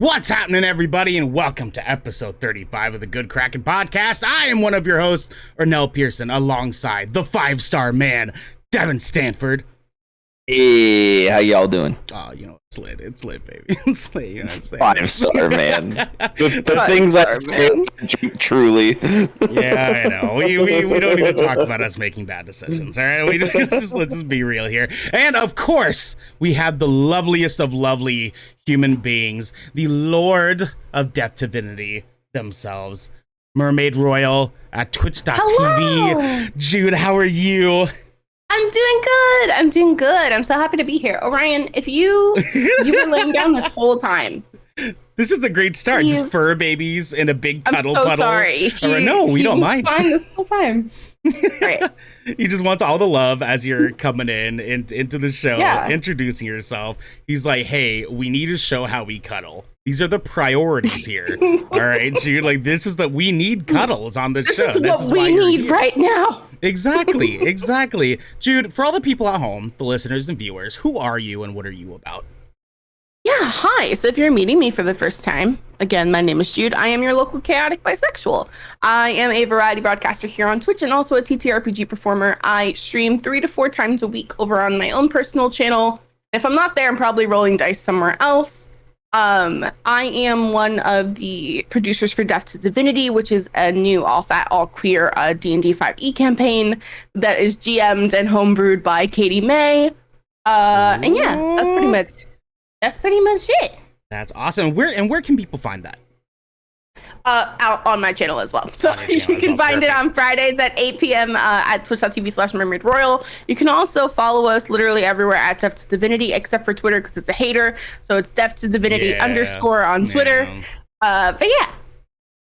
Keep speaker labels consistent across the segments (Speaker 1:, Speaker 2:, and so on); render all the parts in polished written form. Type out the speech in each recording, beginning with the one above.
Speaker 1: What's happening, everybody, and welcome to episode 35 of the Good Kraken Podcast. I am one of your hosts, Ernell Pearson, alongside the five-star man, Devin Stanford.
Speaker 2: Hey, how y'all doing?
Speaker 1: Oh, it's lit, baby. It's lit, you know what I'm saying?
Speaker 2: Five-star man. The things I say, truly.
Speaker 1: Yeah, I know. We don't even talk about us making bad decisions, all right? Let's just be real here. And, of course, we have the loveliest of lovely human beings, the Lord of Death Divinity themselves, MermaidRoyal at twitch.tv.
Speaker 3: Hello.
Speaker 1: Jude, how are you?
Speaker 3: I'm doing good. I'm so happy to be here. Orion, if you were laying down this whole time.
Speaker 1: This is a great start. Just fur babies in a big cuddle
Speaker 3: I'm so
Speaker 1: puddle.
Speaker 3: sorry.
Speaker 1: No, we don't mind.
Speaker 3: Fine this whole time. Right.
Speaker 1: He just wants all the love as you're coming into the show, introducing yourself. He's like, hey, we need to show how we cuddle. These are the priorities here. All right, Jude, we need cuddles on the show.
Speaker 3: This is what we need right now.
Speaker 1: Exactly. Jude, for all the people at home, the listeners and viewers, who are you and what are you about?
Speaker 3: Yeah, hi. So if you're meeting me for the first time, again, my name is Jude. I am your local chaotic bisexual. I am a variety broadcaster here on Twitch and also a TTRPG performer. I stream 3 to 4 times a week over on my own personal channel. If I'm not there, I'm probably rolling dice somewhere else. I am one of the producers for Death to Divinity, which is a new all-fat, all-queer D&D 5e campaign that is GM'd and homebrewed by Katie May. And yeah, that's pretty much it.
Speaker 1: That's awesome. Where can people find that?
Speaker 3: Out on my channel as well. So you can find it on Fridays at 8 p.m. At twitch.tv/MermaidRoyal. You can also follow us literally everywhere at Death to Divinity, except for Twitter because it's a hater. So it's Death to Divinity _ on Twitter. But yeah.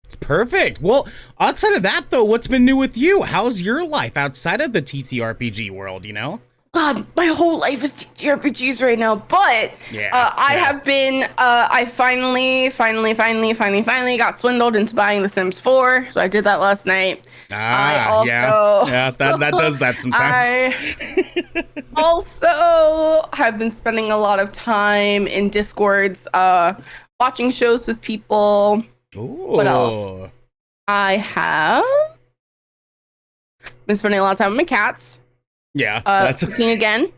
Speaker 1: It's perfect. Well, outside of that, though, what's been new with you? How's your life outside of the TTRPG world, you know?
Speaker 3: God, my whole life is TTRPGs right now, but I have been, I finally got swindled into buying The Sims 4, so I did that last night.
Speaker 1: That does that sometimes.
Speaker 3: I also have been spending a lot of time in Discords, watching shows with people.
Speaker 1: Ooh.
Speaker 3: What else? I have been spending a lot of time with my cats.
Speaker 1: Yeah, that's
Speaker 3: cooking again,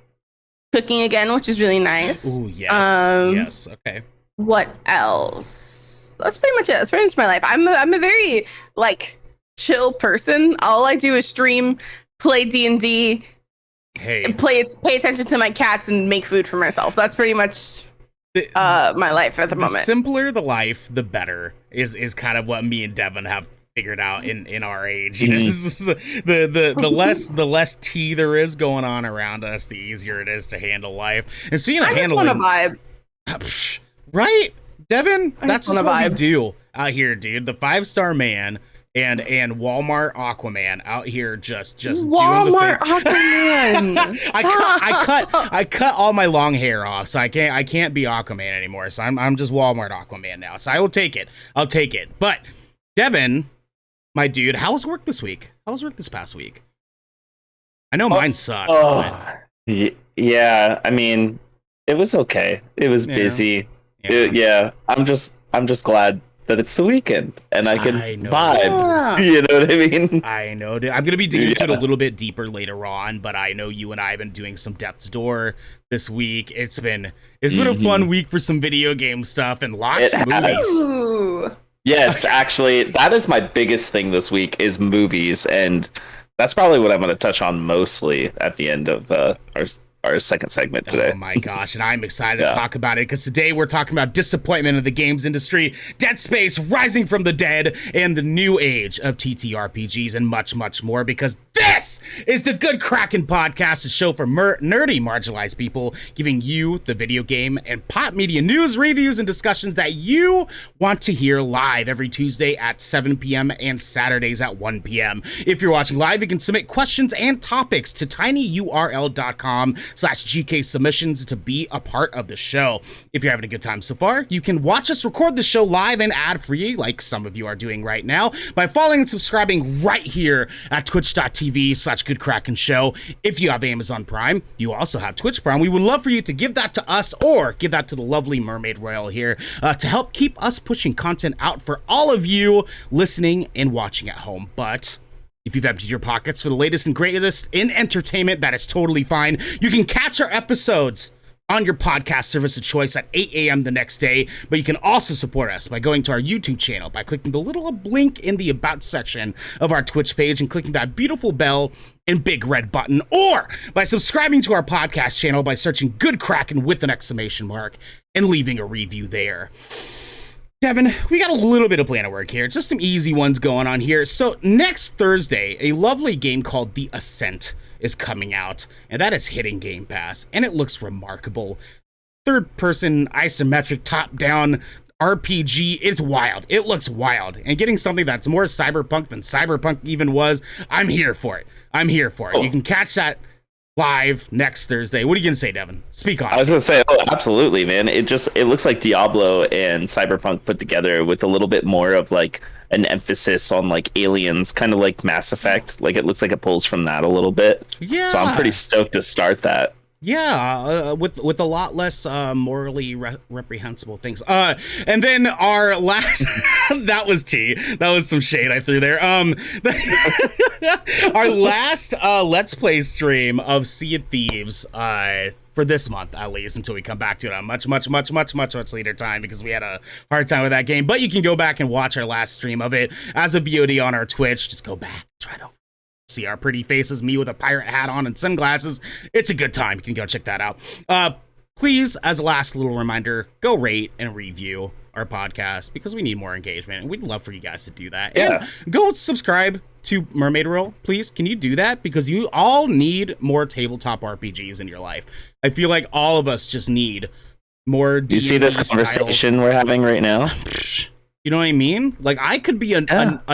Speaker 3: which is really nice.
Speaker 1: Ooh, yes. Yes. Okay.
Speaker 3: What else? That's pretty much it. That's pretty much my life. I'm a very chill person. All I do is stream, play D&D, pay attention to my cats, and make food for myself. That's pretty much my life at the moment.
Speaker 1: The simpler the life, the better is kind of what me and Devin have figured out in our age. You know, this is the less tea there is going on around us, the easier it is to handle life. And speaking of handling,
Speaker 3: I just want a vibe.
Speaker 1: Right, Devin? That's just what we do out here, dude. The 5-star man and Walmart Aquaman out here just
Speaker 3: Walmart
Speaker 1: doing the thing.
Speaker 3: Aquaman.
Speaker 1: I cut all my long hair off, so I can't be Aquaman anymore. So I'm just Walmart Aquaman now. So I will take it. I'll take it. But Devin, my dude, how was work this week? How was work this past week? I know mine sucked.
Speaker 2: Yeah, I mean, it was okay. It was busy. I'm just glad that it's the weekend and I can vibe. You know what I mean?
Speaker 1: I know. I'm gonna be digging into it a little bit deeper later on, but I know you and I have been doing some Death's Door this week. It's been a fun week for some video game stuff and lots of movies.
Speaker 3: Ooh.
Speaker 2: Yes, actually, that is my biggest thing this week is movies, and that's probably what I'm going to touch on mostly at the end of our second segment today.
Speaker 1: Oh my gosh, and I'm excited to talk about it because today we're talking about disappointment of the games industry, Dead Space, Rising from the Dead, and the new age of TTRPGs, and much, much more, because this is the Good Kraken Podcast, a show for nerdy marginalized people, giving you the video game and pop media news, reviews, and discussions that you want to hear live every Tuesday at 7 p.m. and Saturdays at 1 p.m. If you're watching live, you can submit questions and topics to tinyurl.com/GK submissions to be a part of the show. If you're having a good time so far, you can watch us record the show live and ad-free, like some of you are doing right now, by following and subscribing right here at twitch.tv twitch.tv/Good Kraken Show. If you have Amazon Prime, you also have Twitch Prime. We would love for you to give that to us or give that to the lovely Mermaid Royal here to help keep us pushing content out for all of you listening and watching at home. But if you've emptied your pockets for the latest and greatest in entertainment, that is totally fine. You can catch our episodes on your podcast service of choice at 8 a.m. the next day, but you can also support us by going to our YouTube channel by clicking the little link in the About section of our Twitch page and clicking that beautiful bell and big red button, or by subscribing to our podcast channel by searching Good Kraken with an exclamation mark and leaving a review there. Devin, we got a little bit of plan of work here. Just some easy ones going on here. So next Thursday, a lovely game called The Ascent is coming out, and that is hitting Game Pass, and it looks remarkable. Third-person, isometric, top-down RPG. It's wild. It looks wild. And getting something that's more cyberpunk than cyberpunk even was, I'm here for it. I'm here for it. You can catch that live next Thursday. What are you gonna say, Devin? Speak on it.
Speaker 2: I was gonna say, absolutely, man. It looks like Diablo and Cyberpunk put together with a little bit more of like an emphasis on like aliens, kind of like Mass Effect. Like it looks like it pulls from that a little bit.
Speaker 1: Yeah.
Speaker 2: So I'm pretty stoked to start that.
Speaker 1: Yeah, with a lot less morally reprehensible things. And then our last that was tea. That was some shade I threw there. Our last Let's Play stream of Sea of Thieves for this month, at least, until we come back to it on much later time, because we had a hard time with that game. But you can go back and watch our last stream of it as a VOD on our Twitch. Just go back, try it over. See our pretty faces, me with a pirate hat on and sunglasses. It's a good time. You can go check that out. Please, as a last little reminder, go rate and review our podcast, because we need more engagement, and we'd love for you guys to do that.
Speaker 2: Yeah.
Speaker 1: And go subscribe to MermaidRoyal, please. Can you do that? Because you all need more tabletop RPGs in your life. I feel like all of us just need more.
Speaker 2: Do you see this conversation we're having right now?
Speaker 1: You know what I mean? Like, I could be a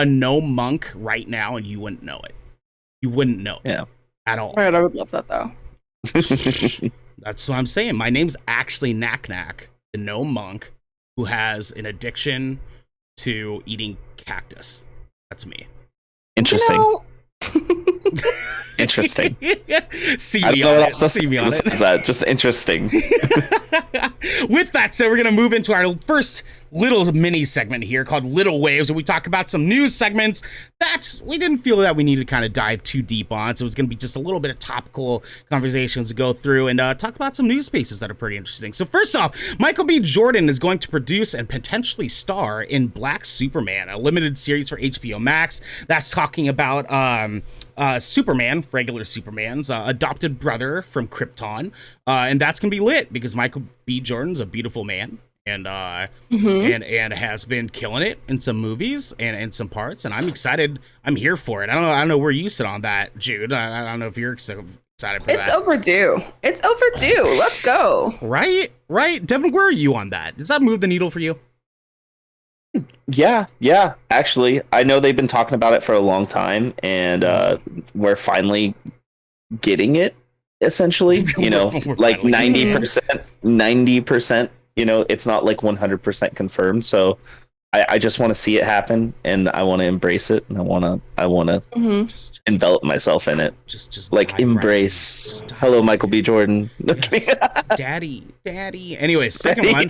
Speaker 1: gnome monk right now, and you wouldn't know it. You wouldn't know at all.
Speaker 3: All right, I would love that, though.
Speaker 1: That's what I'm saying. My name's actually Knack Knack, the gnome monk who has an addiction to eating cactus. That's me.
Speaker 2: Interesting.
Speaker 3: You know...
Speaker 2: Interesting.
Speaker 1: See me on it. See me on it.
Speaker 2: Just interesting.
Speaker 1: With that said, we're going to move into our first little mini segment here called Little Waves, where we talk about some news segments that we didn't feel that we needed to kind of dive too deep on. So it's going to be just a little bit of topical conversations to go through and talk about some news spaces that are pretty interesting. So first off, Michael B. Jordan is going to produce and potentially star in Black Superman, a limited series for HBO Max that's talking about Superman, regular Superman's adopted brother from Krypton, and that's gonna be lit because Michael B. Jordan's a beautiful man, and and has been killing it in some movies and in some parts, and I'm excited. I'm here for it. I don't know where you sit on that, Jude. I don't know if you're excited for that.
Speaker 3: It's overdue. It's overdue. Let's go.
Speaker 1: Right. Devin, where are you on that? Does that move the needle for you?
Speaker 2: Yeah. Actually, I know they've been talking about it for a long time, and we're finally getting it. Essentially, you know, like 90%. You know, it's not like 100% confirmed. So I just want to see it happen, and I want to embrace it, and I want to just envelop myself in it. Just like embrace. Right. Hello, Michael B. Jordan.
Speaker 1: Yes. Daddy. Anyway, second one.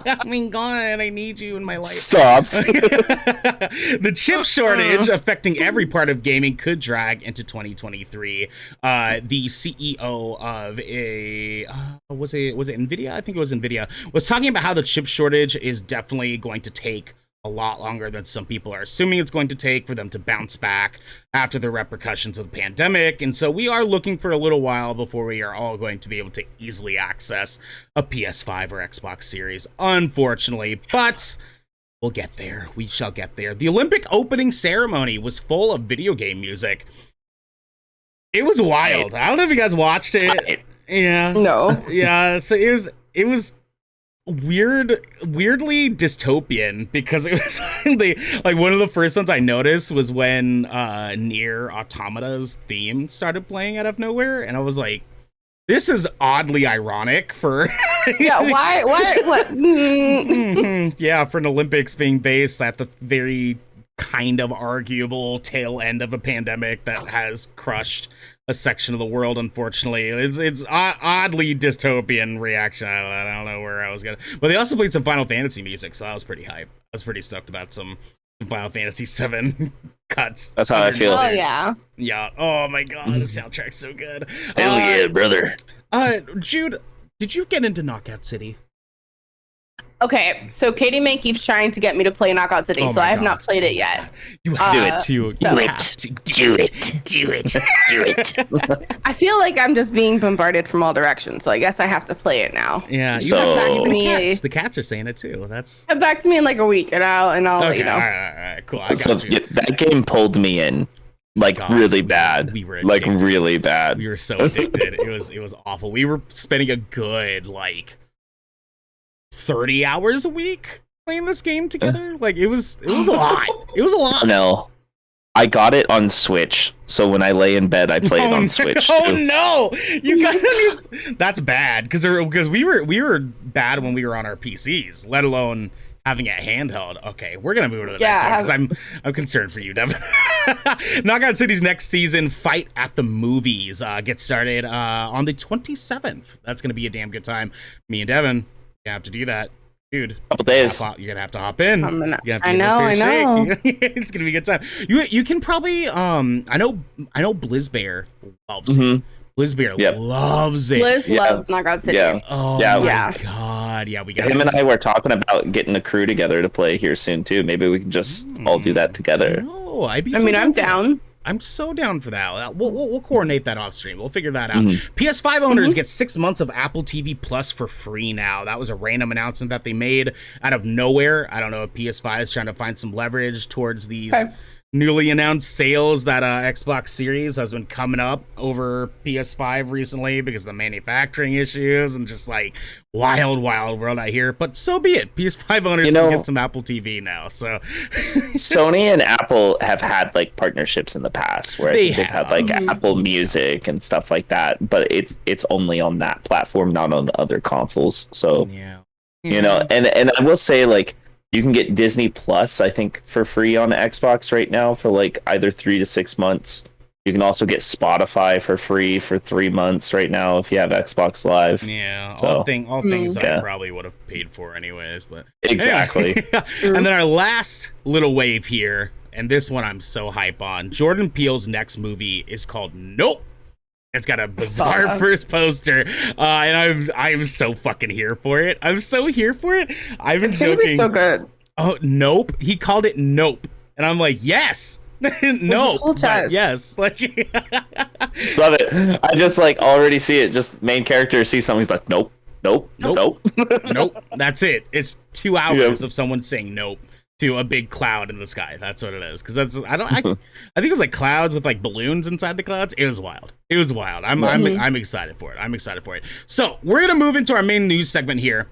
Speaker 1: I mean, God, I need you in my life.
Speaker 2: Stop.
Speaker 1: The chip shortage affecting every part of gaming could drag into 2023. The CEO of was it Nvidia? I think it was Nvidia. Was talking about how the chip shortage is definitely going to take a lot longer than some people are assuming it's going to take for them to bounce back after the repercussions of the pandemic. And so we are looking for a little while before we are all going to be able to easily access a PS5 or Xbox Series, unfortunately, but we'll get there. We shall get there. The Olympic opening ceremony was full of video game music. It was wild. I don't know if you guys watched it. Yeah.
Speaker 3: No.
Speaker 1: Yeah. So it was weirdly dystopian, because it was like one of the first ones I noticed was when Nier Automata's theme started playing out of nowhere, and I was like, this is oddly ironic for
Speaker 3: why what
Speaker 1: yeah, for an Olympics being based at the very kind of arguable tail end of a pandemic that has crushed a section of the world. Unfortunately, it's oddly dystopian reaction. I don't know where I was gonna, but they also played some Final Fantasy music, so I was pretty hype. I was pretty stoked about some Final Fantasy 7 cuts.
Speaker 2: That's how I feel.
Speaker 3: Oh yeah.
Speaker 1: Oh my god, the soundtrack's so good.
Speaker 2: Hell yeah, brother.
Speaker 1: Jude, did you get into Knockout City?
Speaker 3: Okay, so Katie May keeps trying to get me to play Knockout City, so I have not played it yet.
Speaker 1: You have to.
Speaker 2: Do it.
Speaker 3: I feel like I'm just being bombarded from all directions, so I guess I have to play it now.
Speaker 1: Yeah, the cats are saying it too. That's
Speaker 3: come back to me in like a week, and I'll
Speaker 1: okay,
Speaker 3: let you know.
Speaker 1: All right, cool. I got you.
Speaker 2: That game pulled me in. Like really bad.
Speaker 1: We were
Speaker 2: like really bad.
Speaker 1: We were so addicted. It was awful. We were spending a good like 30 hours a week playing this game together. Like it was a lot. It was a lot.
Speaker 2: No, I got it on Switch, so when I lay in bed, I play it on Switch.
Speaker 1: Oh no, you got that's bad because we were bad when we were on our PCs, let alone having it handheld. Okay, we're gonna move to the next one because I'm concerned for you, Devin. Knockout City's next season, Fight at the Movies, gets started on the 27th. That's gonna be a damn good time. Me and Devin, you have to do that, dude.
Speaker 2: Couple days.
Speaker 1: You're gonna have to hop in.
Speaker 3: I know.
Speaker 1: It's gonna be a good time. You can probably I know Blizzbear loves it. Blizzbear loves it.
Speaker 3: Blizz loves Knockout City.
Speaker 2: Yeah.
Speaker 1: Oh my god. Yeah, we got
Speaker 2: him and I were talking about getting a crew together to play here soon too. Maybe we can just all do that together.
Speaker 1: No,
Speaker 3: I'm down.
Speaker 1: I'm so down for that. We'll coordinate that off stream. We'll figure that out. PS5 owners get 6 months of Apple TV Plus for free now. That was a random announcement that they made out of nowhere. I don't know if PS5 is trying to find some leverage towards these newly announced sales that Xbox Series has been coming up over PS5 recently because of the manufacturing issues and just like wild world out here. But so be it. PS5 owners can get some Apple TV now. So
Speaker 2: Sony and Apple have had like partnerships in the past where they've had like Apple Music and stuff like that, but it's only on that platform, not on other consoles. So you know, and I will say like you can get Disney Plus, I think, for free on Xbox right now for like either 3 to 6 months. You can also get Spotify for free for 3 months right now if you have Xbox Live.
Speaker 1: Yeah, so, all things I probably would have paid for anyways. But
Speaker 2: exactly.
Speaker 1: And then our last little wave here, and this one I'm so hype on. Jordan Peele's next movie is called Nope. It's got a bizarre first poster, and I'm so fucking here for it. I'm so here for it. I've been joking. It's gonna be so good. Oh, Nope. He called it Nope, and I'm like, yes, nope, yes, like,
Speaker 2: just love it. I just like already see it. Just main character sees something, he's like, nope.
Speaker 1: Nope. That's it. It's 2 hours of someone saying nope to a big cloud in the sky. That's what it is. Because I think it was like clouds with like balloons inside the clouds. It was wild. I'm excited for it. So we're gonna move into our main news segment here,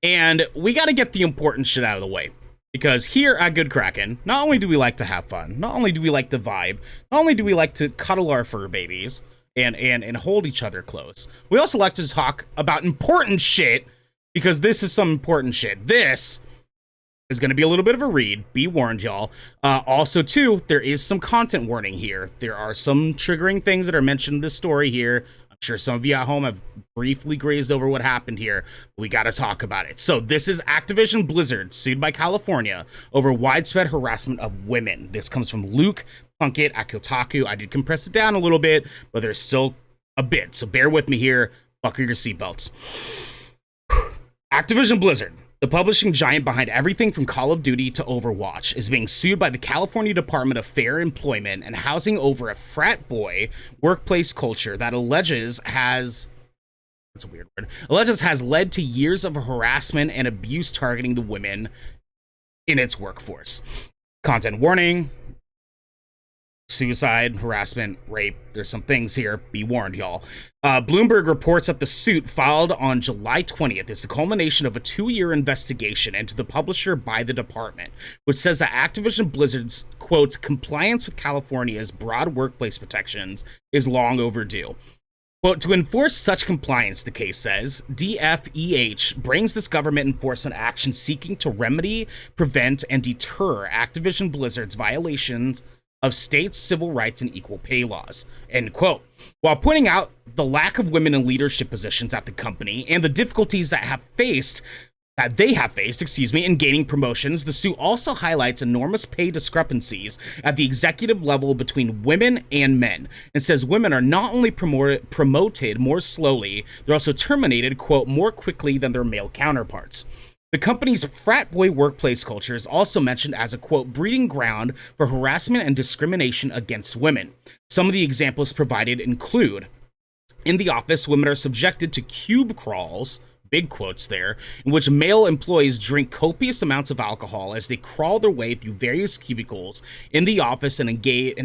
Speaker 1: and we got to get the important shit out of the way. Because here at Good Kraken, not only do we like to have fun, not only do we like to vibe, not only do we like to cuddle our fur babies and hold each other close, we also like to talk about important shit, because this is some important shit. This is going to be a little bit of a read. Be warned, y'all. Also, too, there is some content warning here. There are some triggering things that are mentioned in this story here. I'm sure some of you at home have briefly grazed over what happened here. We got to talk about it. So this is Activision Blizzard sued by California over widespread harassment of women. This comes from Luke Plunkett at Kotaku. I did compress it down a little bit, but there's still a bit. So bear with me here. Buckle your seatbelts. Activision Blizzard, the publishing giant behind everything from Call of Duty to Overwatch, is being sued by the California Department of Fair Employment and Housing over a frat boy workplace culture that alleges has led to years of harassment and abuse targeting the women in its workforce. Content warning. Suicide, harassment, rape. There's some things here. Be warned, y'all. Bloomberg reports that the suit filed on July 20th is the culmination of a 2-year investigation into the publisher by the department, which says that Activision Blizzard's, quote, compliance with California's broad workplace protections is long overdue. Quote, to enforce such compliance, the case says, DFEH brings this government enforcement action seeking to remedy, prevent, and deter Activision Blizzard's violations of states' civil rights and equal pay laws, end quote. While pointing out the lack of women in leadership positions at the company and the difficulties that they have faced, in gaining promotions, the suit also highlights enormous pay discrepancies at the executive level between women and men, and says women are not only promoted more slowly, they're also terminated, quote, more quickly than their male counterparts. The company's frat boy workplace culture is also mentioned as a, quote, breeding ground for harassment and discrimination against women. Some of the examples provided include, in the office, women are subjected to cube crawls, big quotes there, in which male employees drink copious amounts of alcohol as they crawl their way through various cubicles in the office and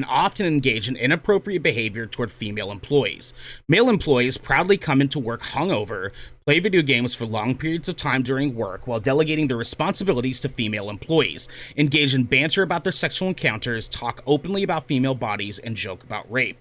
Speaker 1: often engage in inappropriate behavior toward female employees. Male employees proudly come into work hungover, play video games for long periods of time during work while delegating their responsibilities to female employees, engage in banter about their sexual encounters, talk openly about female bodies, and joke about rape.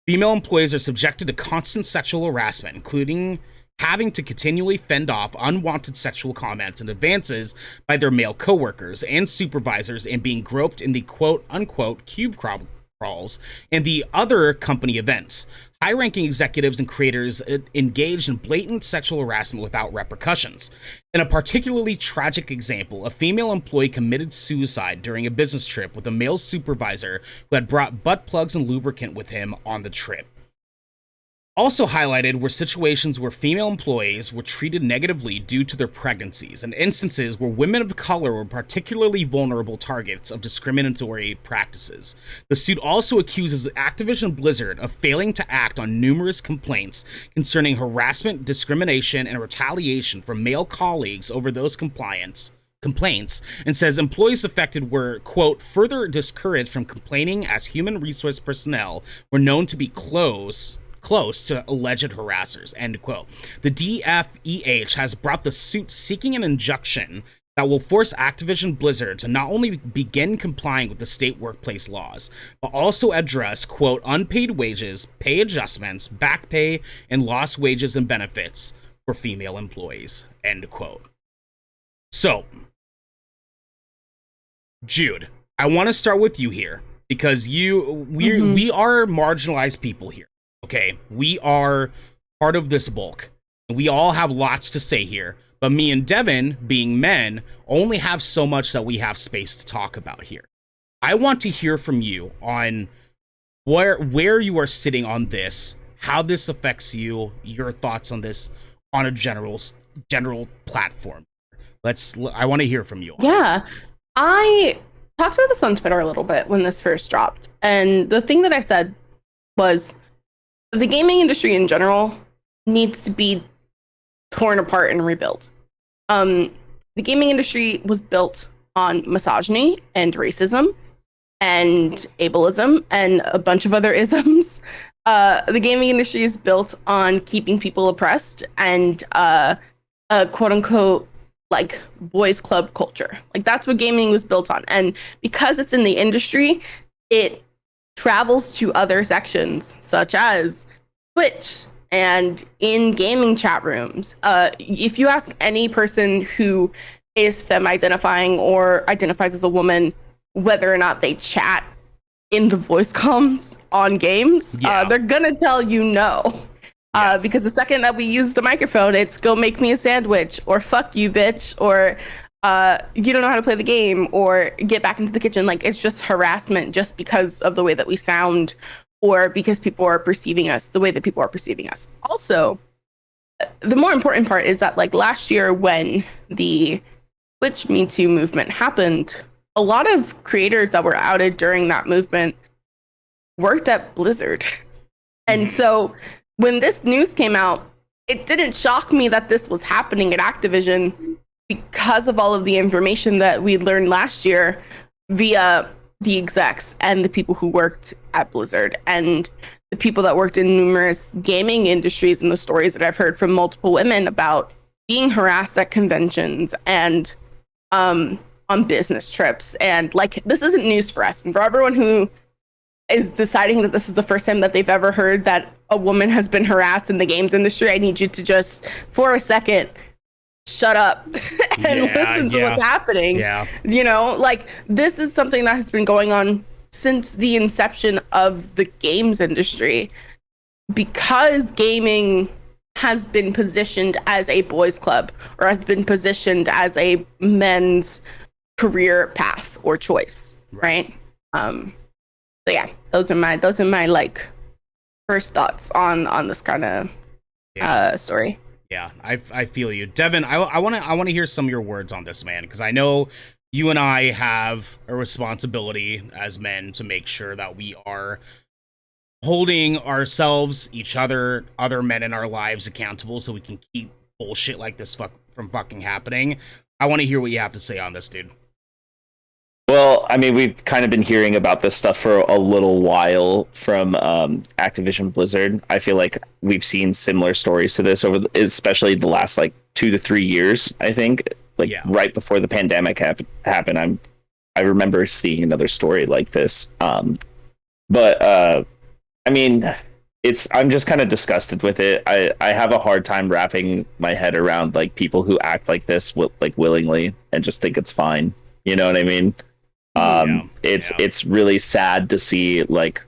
Speaker 1: Female employees are subjected to constant sexual harassment, including having to continually fend off unwanted sexual comments and advances by their male coworkers and supervisors, and being groped in the quote-unquote cube crawls and the other company events. High-ranking executives and creators engaged in blatant sexual harassment without repercussions. In a particularly tragic example, a female employee committed suicide during a business trip with a male supervisor who had brought butt plugs and lubricant with him on the trip. Also highlighted were situations where female employees were treated negatively due to their pregnancies, and instances where women of color were particularly vulnerable targets of discriminatory practices. The suit also accuses Activision Blizzard of failing to act on numerous complaints concerning harassment, discrimination, and retaliation from male colleagues over those complaints, and says employees affected were, quote, further discouraged from complaining as human resource personnel were known to be close to alleged harassers, end quote. The DFEH has brought the suit seeking an injunction that will force Activision Blizzard to not only begin complying with the state workplace laws, but also address, quote, unpaid wages, pay adjustments, back pay, and lost wages and benefits for female employees, end quote. So, Jude, I want to start with you here, because we are marginalized people here. Okay, we are part of this bulk, and we all have lots to say here, but me and Devin, being men, only have so much that we have space to talk about here. I want to hear from you on where you are sitting on this, how this affects you, your thoughts on this on a general platform. I want to hear from you.
Speaker 3: Yeah, I talked about this on Twitter a little bit when this first dropped, and the thing that I said was, the gaming industry in general needs to be torn apart and rebuilt. The gaming industry was built on misogyny and racism and ableism and a bunch of other isms. The gaming industry is built on keeping people oppressed and a quote unquote like boys club culture. Like that's what gaming was built on. And because it's in the industry, it travels to other sections such as Twitch and in gaming chat rooms. If you ask any person who is femme identifying or identifies as a woman whether or not they chat in the voice comms on games, they're gonna tell you no. Because the second that we use the microphone, it's go make me a sandwich, or fuck you bitch, or you don't know how to play the game, or get back into the kitchen. Like, it's just harassment just because of the way that we sound, or because people are perceiving us the way that people are perceiving us. Also, the more important part is that, like, last year when the Twitch Me Too movement happened, a lot of creators that were outed during that movement worked at Blizzard. And so when this news came out, it didn't shock me that this was happening at Activision, because of all of the information that we learned last year via the execs and the people who worked at Blizzard and the people that worked in numerous gaming industries, and the stories that I've heard from multiple women about being harassed at conventions and on business trips. And like, this isn't news for us. And for everyone who is deciding that this is the first time that they've ever heard that a woman has been harassed in the games industry, I need you to just, for a second, shut up and listen to what's happening.
Speaker 1: Yeah.
Speaker 3: You know, like, this is something that has been going on since the inception of the games industry, because gaming has been positioned as a boys club, or has been positioned as a men's career path or choice, right? So yeah, those are my like first thoughts on this kind of story.
Speaker 1: Yeah, I feel you, Devin. I want to hear some of your words on this, man, because I know you and I have a responsibility as men to make sure that we are holding ourselves, each other, other men in our lives accountable, so we can keep bullshit like this from fucking happening. I want to hear what you have to say on this, dude.
Speaker 2: Well, I mean, we've kind of been hearing about this stuff for a little while from Activision Blizzard. I feel like we've seen similar stories to this especially the last like 2 to 3 years. I think right before the pandemic happened. I remember seeing another story like this. But I mean, I'm just kind of disgusted with it. I have a hard time wrapping my head around like people who act like this like willingly and just think it's fine. You know what I mean? It's really sad to see like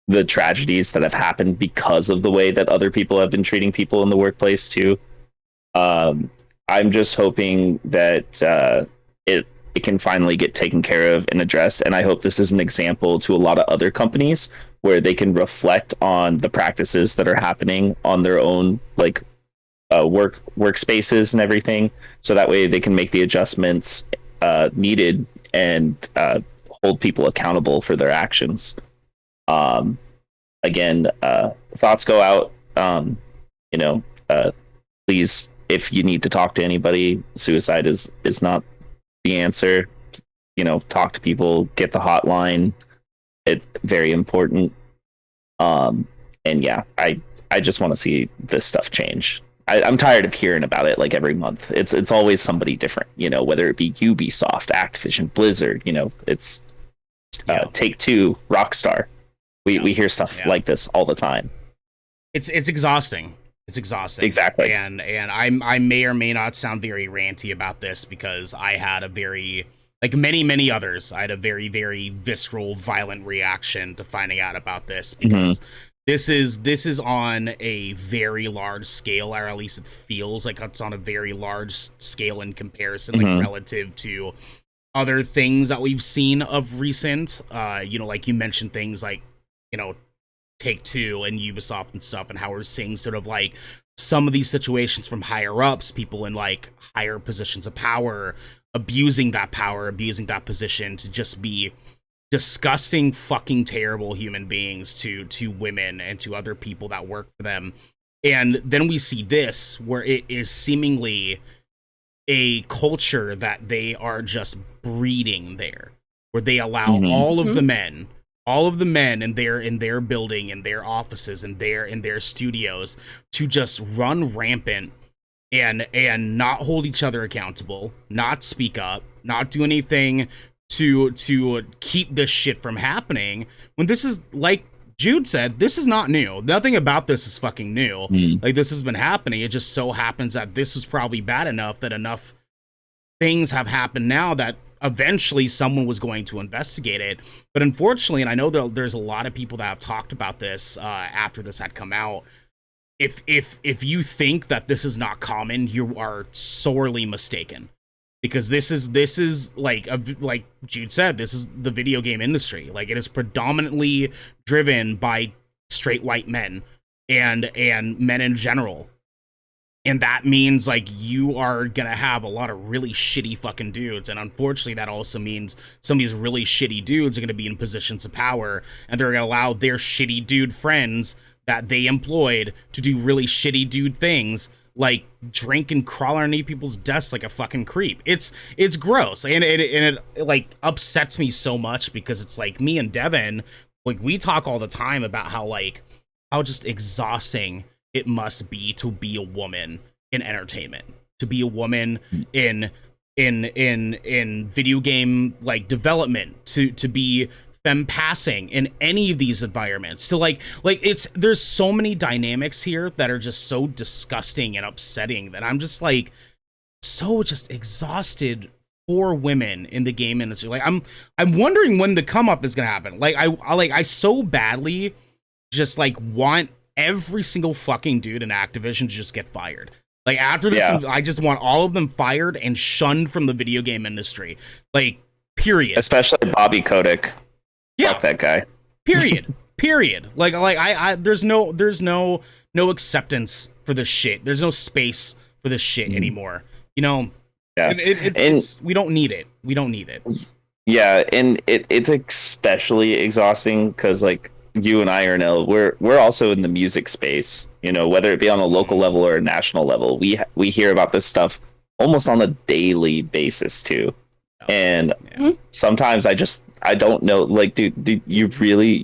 Speaker 2: the tragedies that have happened because of the way that other people have been treating people in the workplace too. I'm just hoping that it can finally get taken care of and addressed, and I hope this is an example to a lot of other companies where they can reflect on the practices that are happening on their own like workspaces and everything, so that way they can make the adjustments needed and hold people accountable for their actions. Again, thoughts go out. Please, if you need to talk to anybody, suicide is not the answer. You know, talk to people, get the hotline. It's very important. And yeah, I just want to see this stuff change. I'm tired of hearing about it like every month. It's always somebody different, you know, whether it be Ubisoft, Activision, Blizzard, you know, it's Take-Two, Rockstar. We hear stuff like this all the time.
Speaker 1: It's exhausting. It's exhausting.
Speaker 2: Exactly.
Speaker 1: And I may or may not sound very ranty about this because I had a very, like many others, I had a very, very visceral, violent reaction to finding out about this, because this is on a very large scale, or at least it feels like it's on a very large scale in comparison, like relative to other things that we've seen of recent. You know, like you mentioned things like, you know, Take-Two and Ubisoft and stuff, and how we're seeing sort of like some of these situations from higher ups, people in like higher positions of power, abusing that power, abusing that position to just be disgusting, fucking terrible human beings to women and to other people that work for them. And then we see this, where it is seemingly a culture that they are just breeding there, where they allow all of the men in their building, in their offices, in their studios to just run rampant and not hold each other accountable, not speak up, not do anything to keep this shit from happening, when this is, like Jude said, this is not new. Nothing about this is fucking new. Like, this has been happening. It just so happens that this is probably bad enough that enough things have happened now that eventually someone was going to investigate it. But unfortunately, and I know that there's a lot of people that have talked about this after this had come out, if you think that this is not common, you are sorely mistaken. Because this is like Jude said, this is the video game industry. Like, it is predominantly driven by straight white men and men in general. And that means, like, you are gonna have a lot of really shitty fucking dudes. And unfortunately, that also means some of these really shitty dudes are gonna be in positions of power, and they're gonna allow their shitty dude friends that they employed to do really shitty dude things, like drink and crawl underneath people's desks like a fucking creep. It's gross, and it like upsets me so much, because it's like, me and Devin, like, we talk all the time about how just exhausting it must be to be a woman in entertainment, to be a woman in video game like development, to be femme passing in any of these environments. So like there's so many dynamics here that are just so disgusting and upsetting that I'm just like so just exhausted for women in the game industry. Like I'm wondering when the come up is gonna happen. Like I so badly just like want every single fucking dude in Activision to just get fired. Like after this, I just want all of them fired and shunned from the video game industry. Like period.
Speaker 2: Especially Bobby Kotick.
Speaker 1: Yeah.
Speaker 2: Fuck that guy.
Speaker 1: Period. Like I there's no acceptance for this shit. There's no space for this shit anymore. You know.
Speaker 2: Yeah.
Speaker 1: We don't need it. We don't need it.
Speaker 2: Yeah, and it's especially exhausting because like you and I, Ernell, we're also in the music space. You know, whether it be on a local level or a national level, we hear about this stuff almost on a daily basis too. And sometimes I don't know, like, dude, you really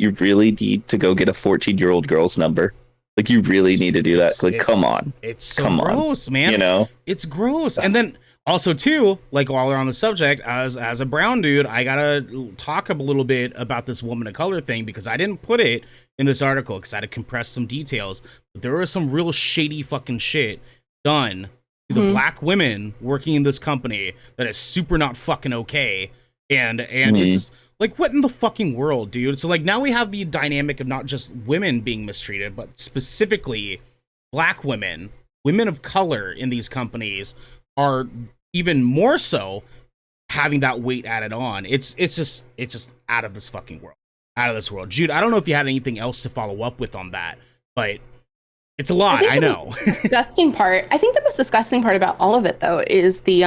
Speaker 2: need to go get a 14-year-old girl's number. Like, you really need to do that. Like, come on.
Speaker 1: It's so gross, man.
Speaker 2: You know?
Speaker 1: It's gross. And then also, too, like, while we're on the subject, as a brown dude, I gotta talk a little bit about this woman of color thing because I didn't put it in this article because I had to compress some details. But there was some real shady fucking shit done to the black women working in this company that is super not fucking okay. And it's like, what in the fucking world, dude? So, like, now we have the dynamic of not just women being mistreated, but specifically black women of color in these companies are even more so having that weight added on. It's just out of this fucking world. Out of this world. Jude, I don't know if you had anything else to follow up with on that, but it's a lot, I know.
Speaker 3: Disgusting part. I think the most disgusting part about all of it, though, is the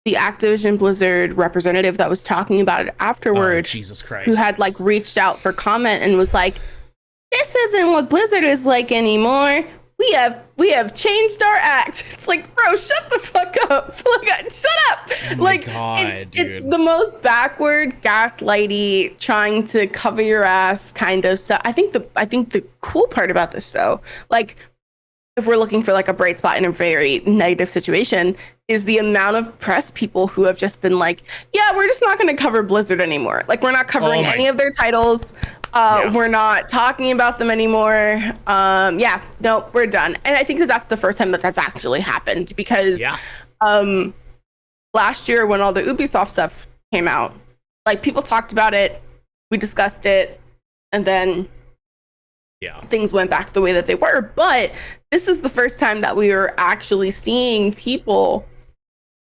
Speaker 3: Activision Blizzard representative that was talking about it afterward.
Speaker 1: Oh, Jesus Christ.
Speaker 3: Who had like reached out for comment and was like, "This isn't what Blizzard is like anymore. We have changed our act." It's like, bro, shut the fuck up. Like, shut up.
Speaker 1: Oh my
Speaker 3: like,
Speaker 1: God,
Speaker 3: it's the most backward, gaslighty, trying to cover your ass kind of stuff. I think the cool part about this, though, like, if we're looking for like a bright spot in a very negative situation, is the amount of press people who have just been like, yeah, we're just not going to cover Blizzard anymore. Like, we're not covering any of their titles. We're not talking about them anymore. No, we're done. And I think that's the first time that's actually happened because last year when all the Ubisoft stuff came out, like, people talked about it, we discussed it, and then things went back the way that they were. But this is the first time that we are actually seeing people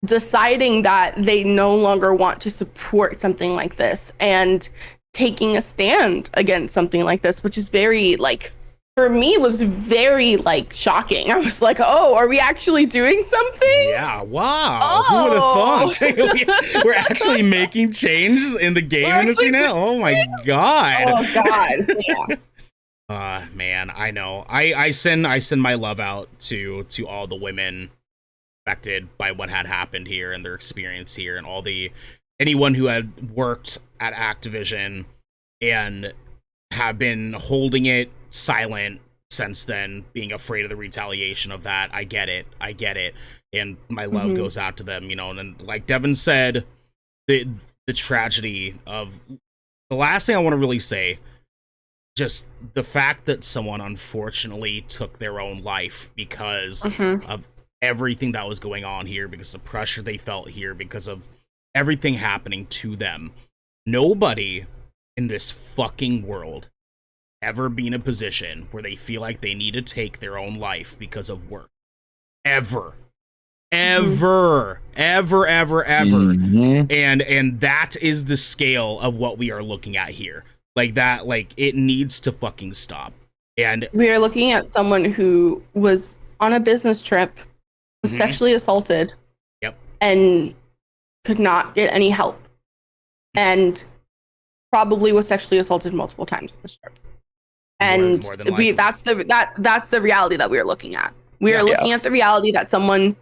Speaker 3: deciding that they no longer want to support something like this and taking a stand against something like this, which is very, like, for me, was very, like, shocking. I was like, oh, are we actually doing something?
Speaker 1: Yeah, wow. Who would have thought? We're actually making changes in the game industry now? Oh my God.
Speaker 3: Oh God. Yeah.
Speaker 1: Man, I know. I send my love out to all the women affected by what had happened here and their experience here, and anyone who had worked at Activision and have been holding it silent since then, being afraid of the retaliation of that. I get it. And my love goes out to them, you know. And like Devin said, the tragedy of the last thing I want to really say, just the fact that someone unfortunately took their own life because of everything that was going on here, because of the pressure they felt here, because of everything happening to them. Nobody in this fucking world ever be in a position where they feel like they need to take their own life because of work. Ever. And that is the scale of what we are looking at here. Like that, like, it needs to fucking stop. And
Speaker 3: we are looking at someone who was on a business trip, was sexually assaulted, and could not get any help, and probably was sexually assaulted multiple times on this trip. And that's the reality that we are looking at. We are looking at the reality that someone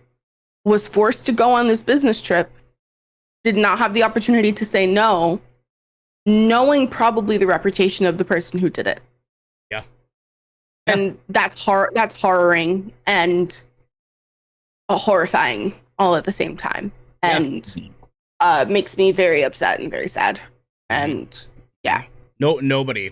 Speaker 3: was forced to go on this business trip, did not have the opportunity to say no, knowing probably the reputation of the person who did it.
Speaker 1: Yeah.
Speaker 3: And that's harrowing and horrifying all at the same time. And makes me very upset and very sad. And yeah.
Speaker 1: Nobody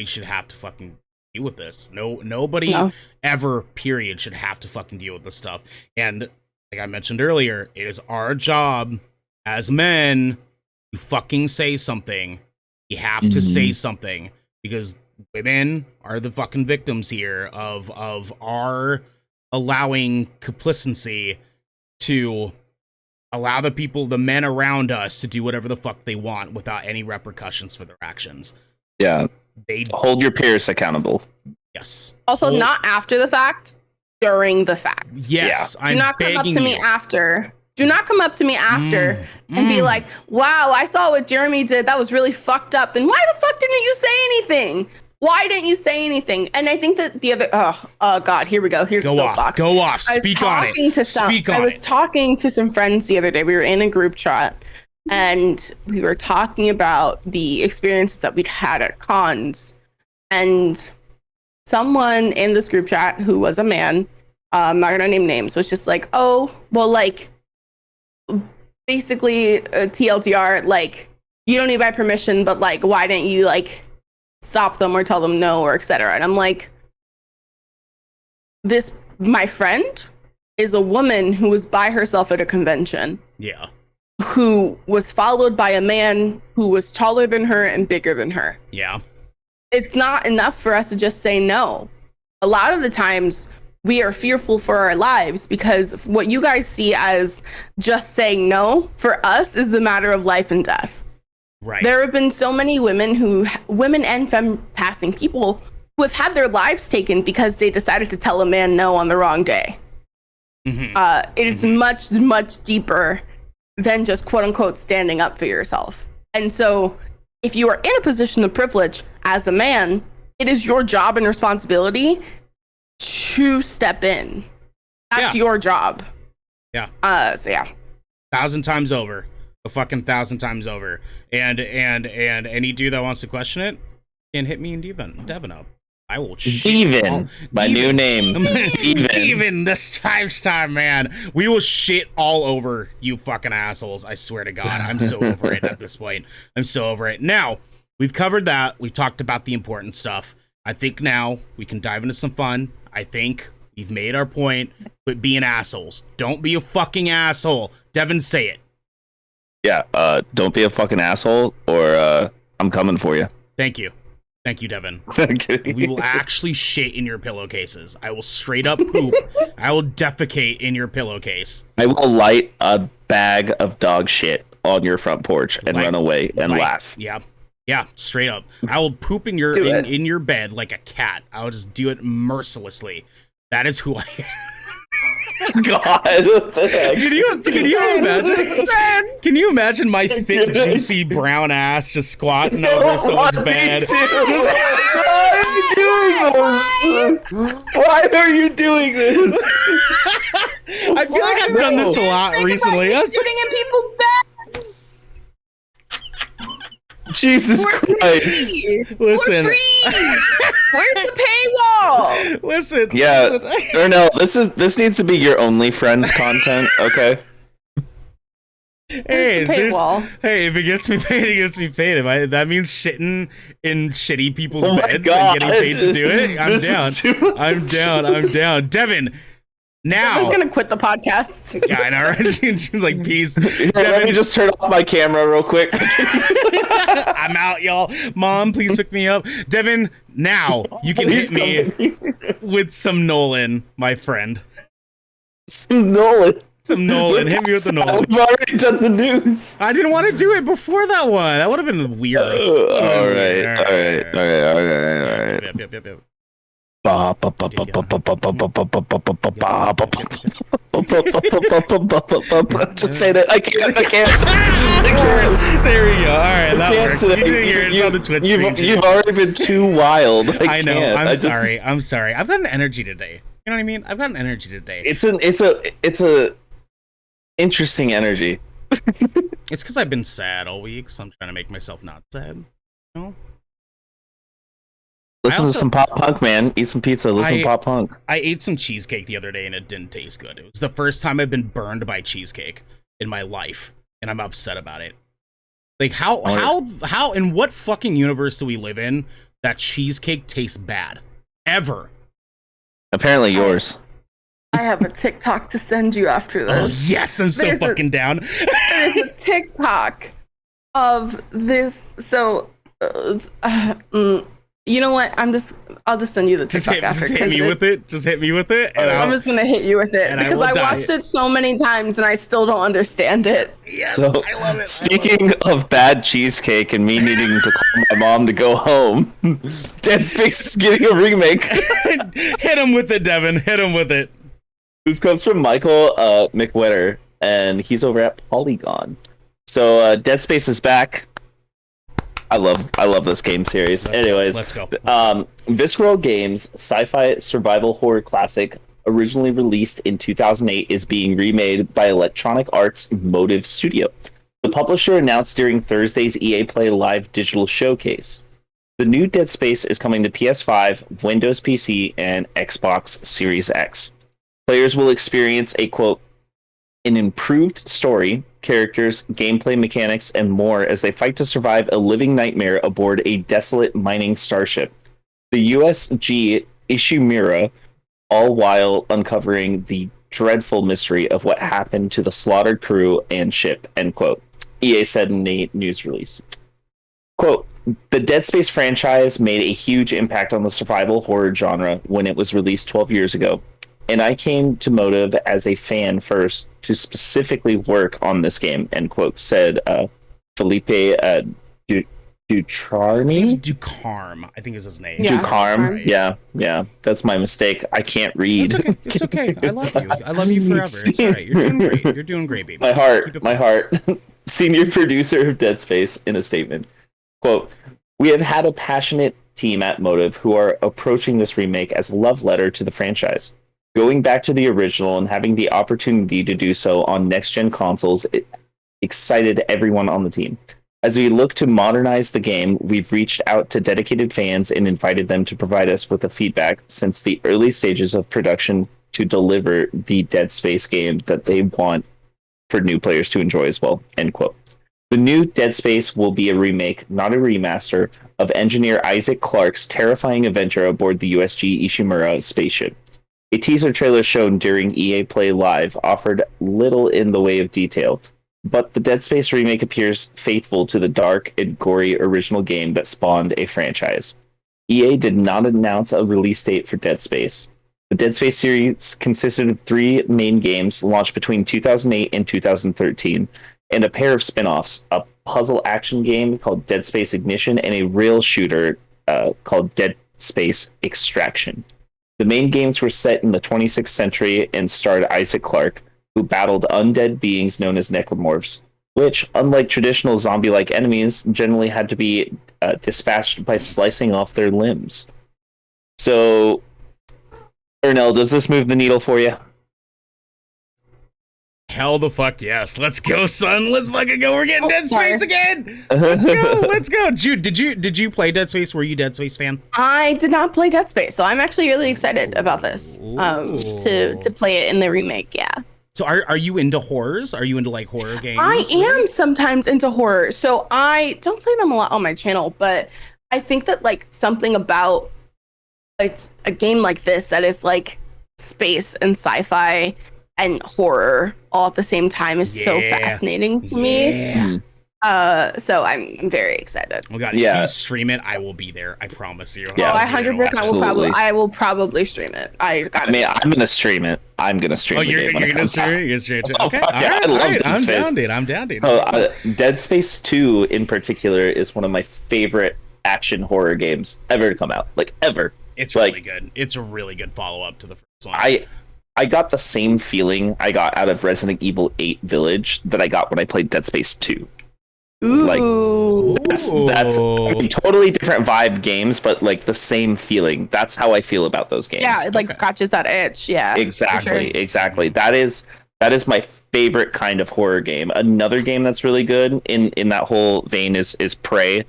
Speaker 1: should have to fucking deal with this. Nobody ever, period, should have to fucking deal with this stuff. And like I mentioned earlier, it is our job as men to fucking say something. You have to say something, because women are the fucking victims here of our allowing complacency to allow the men around us to do whatever the fuck they want without any repercussions for their actions.
Speaker 2: Yeah. They hold your peers accountable.
Speaker 1: Yes.
Speaker 3: Also, not after the fact, during the fact.
Speaker 1: Yes.
Speaker 3: Yeah. Do not come up to me after. Do not come up to me after and be like, wow, I saw what Jeremy did. That was really fucked up. Then why the fuck didn't you say anything? Why didn't you say anything? And I think that the other, oh God, here we go. Here's the soapbox.
Speaker 1: Go off. Speak on it.
Speaker 3: I was talking to some friends the other day. We were in a group chat and we were talking about the experiences that we'd had at cons. And someone in this group chat who was a man, I'm not gonna name names, was just like, oh, well, like, basically TLDR, like, you don't need my permission, but like, why didn't you like stop them or tell them no or etc. And I'm like, my friend is a woman who was by herself at a convention.
Speaker 1: Yeah.
Speaker 3: Who was followed by a man who was taller than her and bigger than her.
Speaker 1: Yeah.
Speaker 3: It's not enough for us to just say no. A lot of the times we are fearful for our lives, because what you guys see as just saying no for us is the matter of life and death.
Speaker 1: Right.
Speaker 3: There have been so many women and femme-passing people who have had their lives taken because they decided to tell a man no on the wrong day. It is much, much deeper than just quote unquote standing up for yourself. And so if you are in a position of privilege as a man, it is your job and responsibility to step in. That's your job.
Speaker 1: Yeah.
Speaker 3: So yeah.
Speaker 1: 1,000 times over. A fucking 1,000 times over. And any dude that wants to question it can hit me and Devin up. I will
Speaker 2: Devin, my new name.
Speaker 1: Devin, this 5-star man. We will shit all over you fucking assholes. I swear to God. I'm so over it at this point. I'm so over it. Now, we've covered that. We've talked about the important stuff. I think now we can dive into some fun. I think we've made our point with being assholes. Don't be a fucking asshole. Devin, say it.
Speaker 2: Yeah, don't be a fucking asshole, or I'm coming for you.
Speaker 1: Thank you. Thank you, Devin.
Speaker 2: Okay.
Speaker 1: We will actually shit in your pillowcases. I will straight up poop. I will defecate in your pillowcase.
Speaker 2: I will light a bag of dog shit on your front porch and run away and laugh.
Speaker 1: Yeah. Yeah, straight up. I will poop in your in your bed like a cat. I will just do it mercilessly. That is who I am.
Speaker 2: God, what the heck?
Speaker 1: Can you imagine my thick, juicy brown ass just squatting over someone's bed?
Speaker 2: Why are you doing this?
Speaker 1: I feel like I've done this a lot recently.
Speaker 3: Sitting in people's beds.
Speaker 2: Jesus Christ!
Speaker 1: Listen,
Speaker 3: where's the paywall?
Speaker 1: Listen,
Speaker 2: yeah, Ernell, this needs to be your OnlyFriends content, okay?
Speaker 1: Hey, if it gets me paid, it gets me paid. If that means shitting in shitty people's beds and getting paid to do it, I'm down. I'm down. Devin, now
Speaker 3: Devin's gonna quit the podcast.
Speaker 1: Yeah, I know, right? She's like, peace.
Speaker 2: Let me just turn off my camera real quick.
Speaker 1: I'm out, y'all. Mom, please pick me up. Devin, now you can hit me with some Nolan, my friend.
Speaker 2: Some Nolan.
Speaker 1: Hit me with the Nolan.
Speaker 2: We've already done the news.
Speaker 1: I didn't want to do it before that one. That would have been weird.
Speaker 2: All right.
Speaker 1: Yep.
Speaker 2: Just say that. I can't.
Speaker 1: There we go. All right, that works. You didn't hear it. It's on the Twitch stream.
Speaker 2: You've already been too wild.
Speaker 1: I know. I'm sorry. I've got an energy today. You know what I mean? I've got an energy today.
Speaker 2: It's a interesting energy.
Speaker 1: It's because I've been sad all week, so I'm trying to make myself not sad. You know?
Speaker 2: Listen to some pop punk, man. Eat some pizza. Listen to pop punk.
Speaker 1: I ate some cheesecake the other day and it didn't taste good. It was the first time I've been burned by cheesecake in my life, and I'm upset about it. Like how in what fucking universe do we live in that cheesecake tastes bad? Ever.
Speaker 2: Apparently yours.
Speaker 3: I have a TikTok to send you after this.
Speaker 1: Oh yes, I'm so fucking down.
Speaker 3: There's a TikTok of this. So, you know what? I'll just send you the TikTok after.
Speaker 1: Just hit me with it. Just hit me with it. And
Speaker 3: I'm just gonna hit you with it because I watched it so many times and I still don't understand it.
Speaker 1: Yes,
Speaker 2: so,
Speaker 1: I love it.
Speaker 2: Speaking of bad cheesecake and me needing to call my mom to go home, Dead Space is getting a remake.
Speaker 1: Hit him with it, Devin. Hit him with it.
Speaker 2: This comes from Michael McWhirter, and he's over at Polygon. So Dead Space is back. I love this game series.
Speaker 1: Let's go.
Speaker 2: Visceral Games' sci-fi survival horror classic, originally released in 2008, is being remade by Electronic Arts Motive Studio. The publisher announced during Thursday's EA Play Live digital showcase. The new Dead Space is coming to PS5, Windows PC, and Xbox Series X. Players will experience a, quote, an improved story, characters, gameplay mechanics, and more as they fight to survive a living nightmare aboard a desolate mining starship. The USG Ishimura, all while uncovering the dreadful mystery of what happened to the slaughtered crew and ship, end quote. EA said in a news release. Quote, the Dead Space franchise made a huge impact on the survival horror genre when it was released 12 years ago. And I came to Motive as a fan first to specifically work on this game, end quote, said Felipe Ducharme?
Speaker 1: It's Ducarme, I think is his name.
Speaker 2: Yeah. Ducarme, yeah. That's my mistake. I can't read.
Speaker 1: It's okay. I love you. I love you forever. It's all right. You're doing great. You're doing great, baby.
Speaker 2: My heart. Senior producer of Dead Space in a statement. Quote, we have had a passionate team at Motive who are approaching this remake as a love letter to the franchise. Going back to the original and having the opportunity to do so on next-gen consoles, it excited everyone on the team. As we look to modernize the game, we've reached out to dedicated fans and invited them to provide us with the feedback since the early stages of production to deliver the Dead Space game that they want for new players to enjoy as well, end quote. The new Dead Space will be a remake, not a remaster, of engineer Isaac Clarke's terrifying adventure aboard the USG Ishimura spaceship. A teaser trailer shown during EA Play Live offered little in the way of detail, but the Dead Space remake appears faithful to the dark and gory original game that spawned a franchise. EA did not announce a release date for Dead Space. The Dead Space series consisted of 3 main games launched between 2008 and 2013, and a pair of spin-offs, a puzzle action game called Dead Space Ignition and a rail shooter called Dead Space Extraction. The main games were set in the 26th century and starred Isaac Clarke, who battled undead beings known as necromorphs, which, unlike traditional zombie-like enemies, generally had to be dispatched by slicing off their limbs. So, Ernell, does this move the needle for you?
Speaker 1: Hell the fuck yes. Let's go, son. Let's fucking go. We're getting Dead Space again. Let's go. Let's go. Jude, did you play Dead Space? Were you a Dead Space fan?
Speaker 3: I did not play Dead Space, so I'm actually really excited about this. To play it in the remake, yeah.
Speaker 1: So are you into horrors? Are you into like horror games?
Speaker 3: I am sometimes into horror. So I don't play them a lot on my channel, but I think that like something about it's a game like this that is like space and sci-fi and horror all at the same time is so fascinating to me. So I'm very excited.
Speaker 1: Oh god, if you stream it, I will be there. I promise you.
Speaker 3: Yeah, I 100% I will probably stream it. I'm
Speaker 2: gonna stream it. I'm gonna stream it.
Speaker 1: You're gonna stream it? You're stream it. Okay.
Speaker 2: I love Dead Space.
Speaker 1: I'm down, dude.
Speaker 2: Dead Space 2 in particular is one of my favorite action horror games ever to come out. Like ever.
Speaker 1: It's really good. It's a really good follow-up to the first one.
Speaker 2: I got the same feeling I got out of Resident Evil 8 Village that I got when I played Dead Space 2.
Speaker 3: Ooh.
Speaker 2: Like that's totally different vibe games, but like the same feeling. That's how I feel about those games.
Speaker 3: Yeah, it scratches that itch. Yeah,
Speaker 2: exactly. That is my favorite kind of horror game. Another game that's really good in that whole vein is Prey.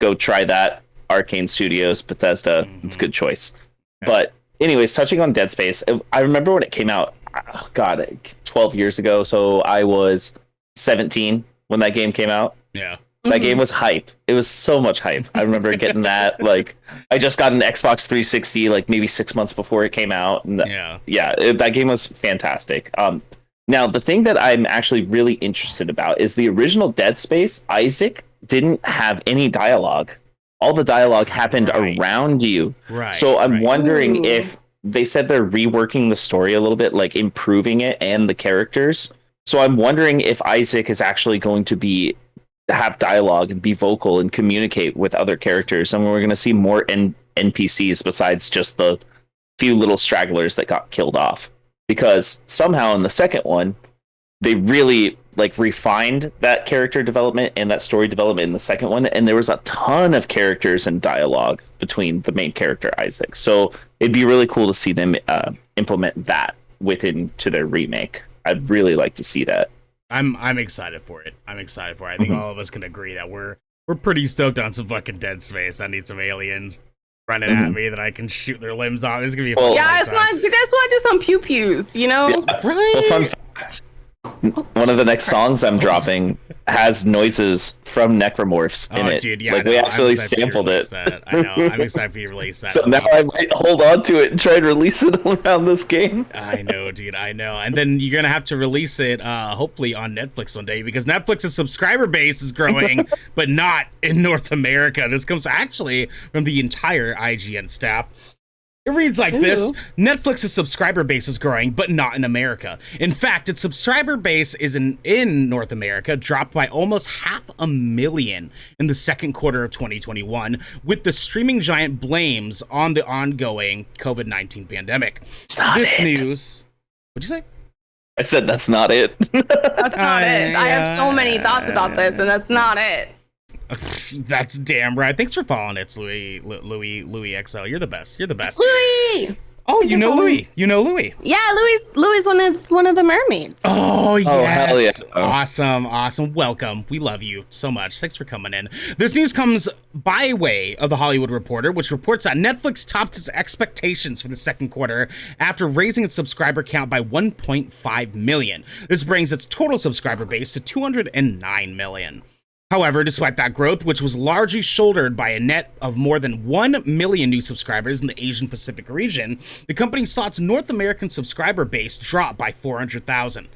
Speaker 2: Go try that. Arcane Studios, Bethesda. It's a good choice. Okay. But anyways, touching on Dead Space, I remember when it came out. Oh God, 12 years ago. So I was 17 when that game came out.
Speaker 1: Yeah.
Speaker 2: That game was hype. It was so much hype. I remember getting that. Like, I just got an Xbox 360 like maybe 6 months before it came out. And that game was fantastic. Now, the thing that I'm actually really interested about is the original Dead Space. Isaac didn't have any dialogue. All the dialogue happened around you.
Speaker 1: Right.
Speaker 2: So I'm wondering if they said they're reworking the story a little bit, like improving it and the characters. So I'm wondering if Isaac is actually going to have dialogue and be vocal and communicate with other characters, and we're going to see more NPCs besides just the few little stragglers that got killed off. Because somehow in the second one, they really like refined that character development and that story development in the second one, and there was a ton of characters and dialogue between the main character Isaac. So it'd be really cool to see them implement that to their remake. I'd really like to see that.
Speaker 1: I'm excited for it. I think all of us can agree that we're pretty stoked on some fucking Dead Space. I need some aliens running at me that I can shoot their limbs off. It's gonna be a fun
Speaker 3: I just want to do some pew pews, you know?
Speaker 2: Yeah. Well, fun fact. One of the next songs I'm dropping has noises from necromorphs in it.
Speaker 1: Dude, yeah,
Speaker 2: like we actually sampled it.
Speaker 1: I know. I'm excited for you to release that.
Speaker 2: So now I might hold on to it and try to release it around this game.
Speaker 1: I know, dude. I know. And then you're gonna have to release it, hopefully on Netflix one day, because Netflix's subscriber base is growing, but not in North America. This comes actually from the entire IGN staff. It reads like this: Netflix's subscriber base is growing, but not in America. In fact, its subscriber base is in North America dropped by almost 500,000 in the second quarter of 2021, with the streaming giant blames on the ongoing COVID-19 pandemic. News. What'd you say?
Speaker 2: I said that's not it.
Speaker 3: That's not it. I have so many thoughts about this, and that's not it.
Speaker 1: That's damn right. Thanks for following it, Louis XL. You're the best.
Speaker 3: Louis!
Speaker 1: Oh, you know Louis.
Speaker 3: Yeah, Louis one of the mermaids.
Speaker 1: Oh, yes.
Speaker 2: Oh, hell yeah.
Speaker 1: Awesome. Welcome. We love you so much. Thanks for coming in. This news comes by way of The Hollywood Reporter, which reports that Netflix topped its expectations for the second quarter after raising its subscriber count by 1.5 million. This brings its total subscriber base to 209 million. However, despite that growth, which was largely shouldered by a net of more than 1 million new subscribers in the Asian Pacific region, the company saw its North American subscriber base drop by 400,000.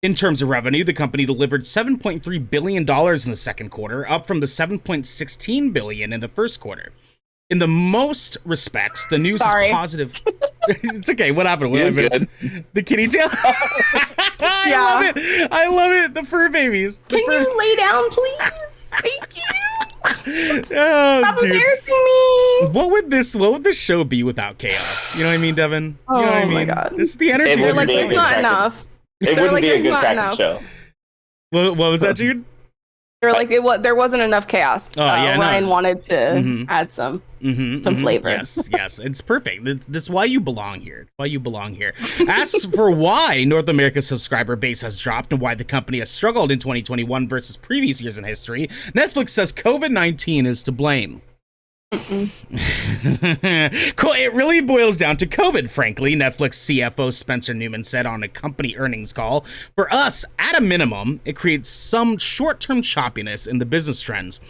Speaker 1: In terms of revenue, the company delivered $7.3 billion in the second quarter, up from the $7.16 billion in the first quarter. In the most respects, the news is positive. It's okay. What happened? The kitty tail. I love it. The fur babies.
Speaker 3: Can you lay down, please? Thank you.
Speaker 1: Stop
Speaker 3: embarrassing me.
Speaker 1: What would this show be without chaos? You know what I mean, Devin? You know what I mean?
Speaker 3: My God.
Speaker 1: This is the energy.
Speaker 3: They're like, it's not enough.
Speaker 2: It wouldn't be a good Kraken show.
Speaker 1: What was that, Jude?
Speaker 3: They're like, there wasn't enough chaos. Ryan wanted to add some flavor.
Speaker 1: Yes, it's perfect. That's why you belong here. As for why North America's subscriber base has dropped and why the company has struggled in 2021 versus previous years in history, Netflix says COVID-19 is to blame. It really boils down to COVID, frankly, Netflix CFO Spencer Newman said on a company earnings call. For us, at a minimum, it creates some short-term choppiness in the business trends.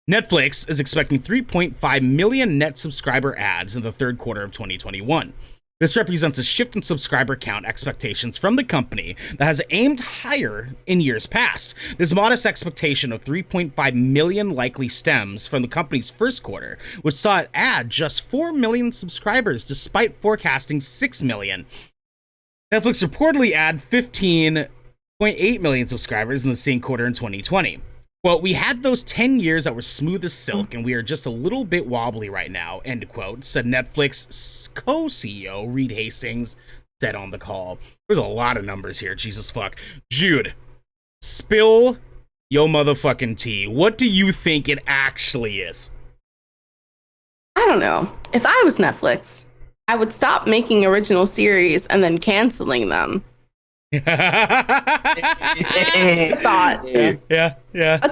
Speaker 1: Netflix is expecting 3.5 million net subscriber adds in the third quarter of 2021. This represents a shift in subscriber count expectations from the company that has aimed higher in years past. This modest expectation of 3.5 million likely stems from the company's first quarter, which saw it add just 4 million subscribers despite forecasting 6 million. Netflix reportedly add 15.8 million subscribers in the same quarter in 2020. Quote, we had those 10 years that were smooth as silk, and we are just a little bit wobbly right now, end quote, said Netflix co-CEO Reed Hastings, said on the call. There's a lot of numbers here, Jesus fuck. Jude, spill yo motherfucking tea. What do you think it actually is?
Speaker 3: I don't know. If I was Netflix, I would stop making original series and then canceling them. I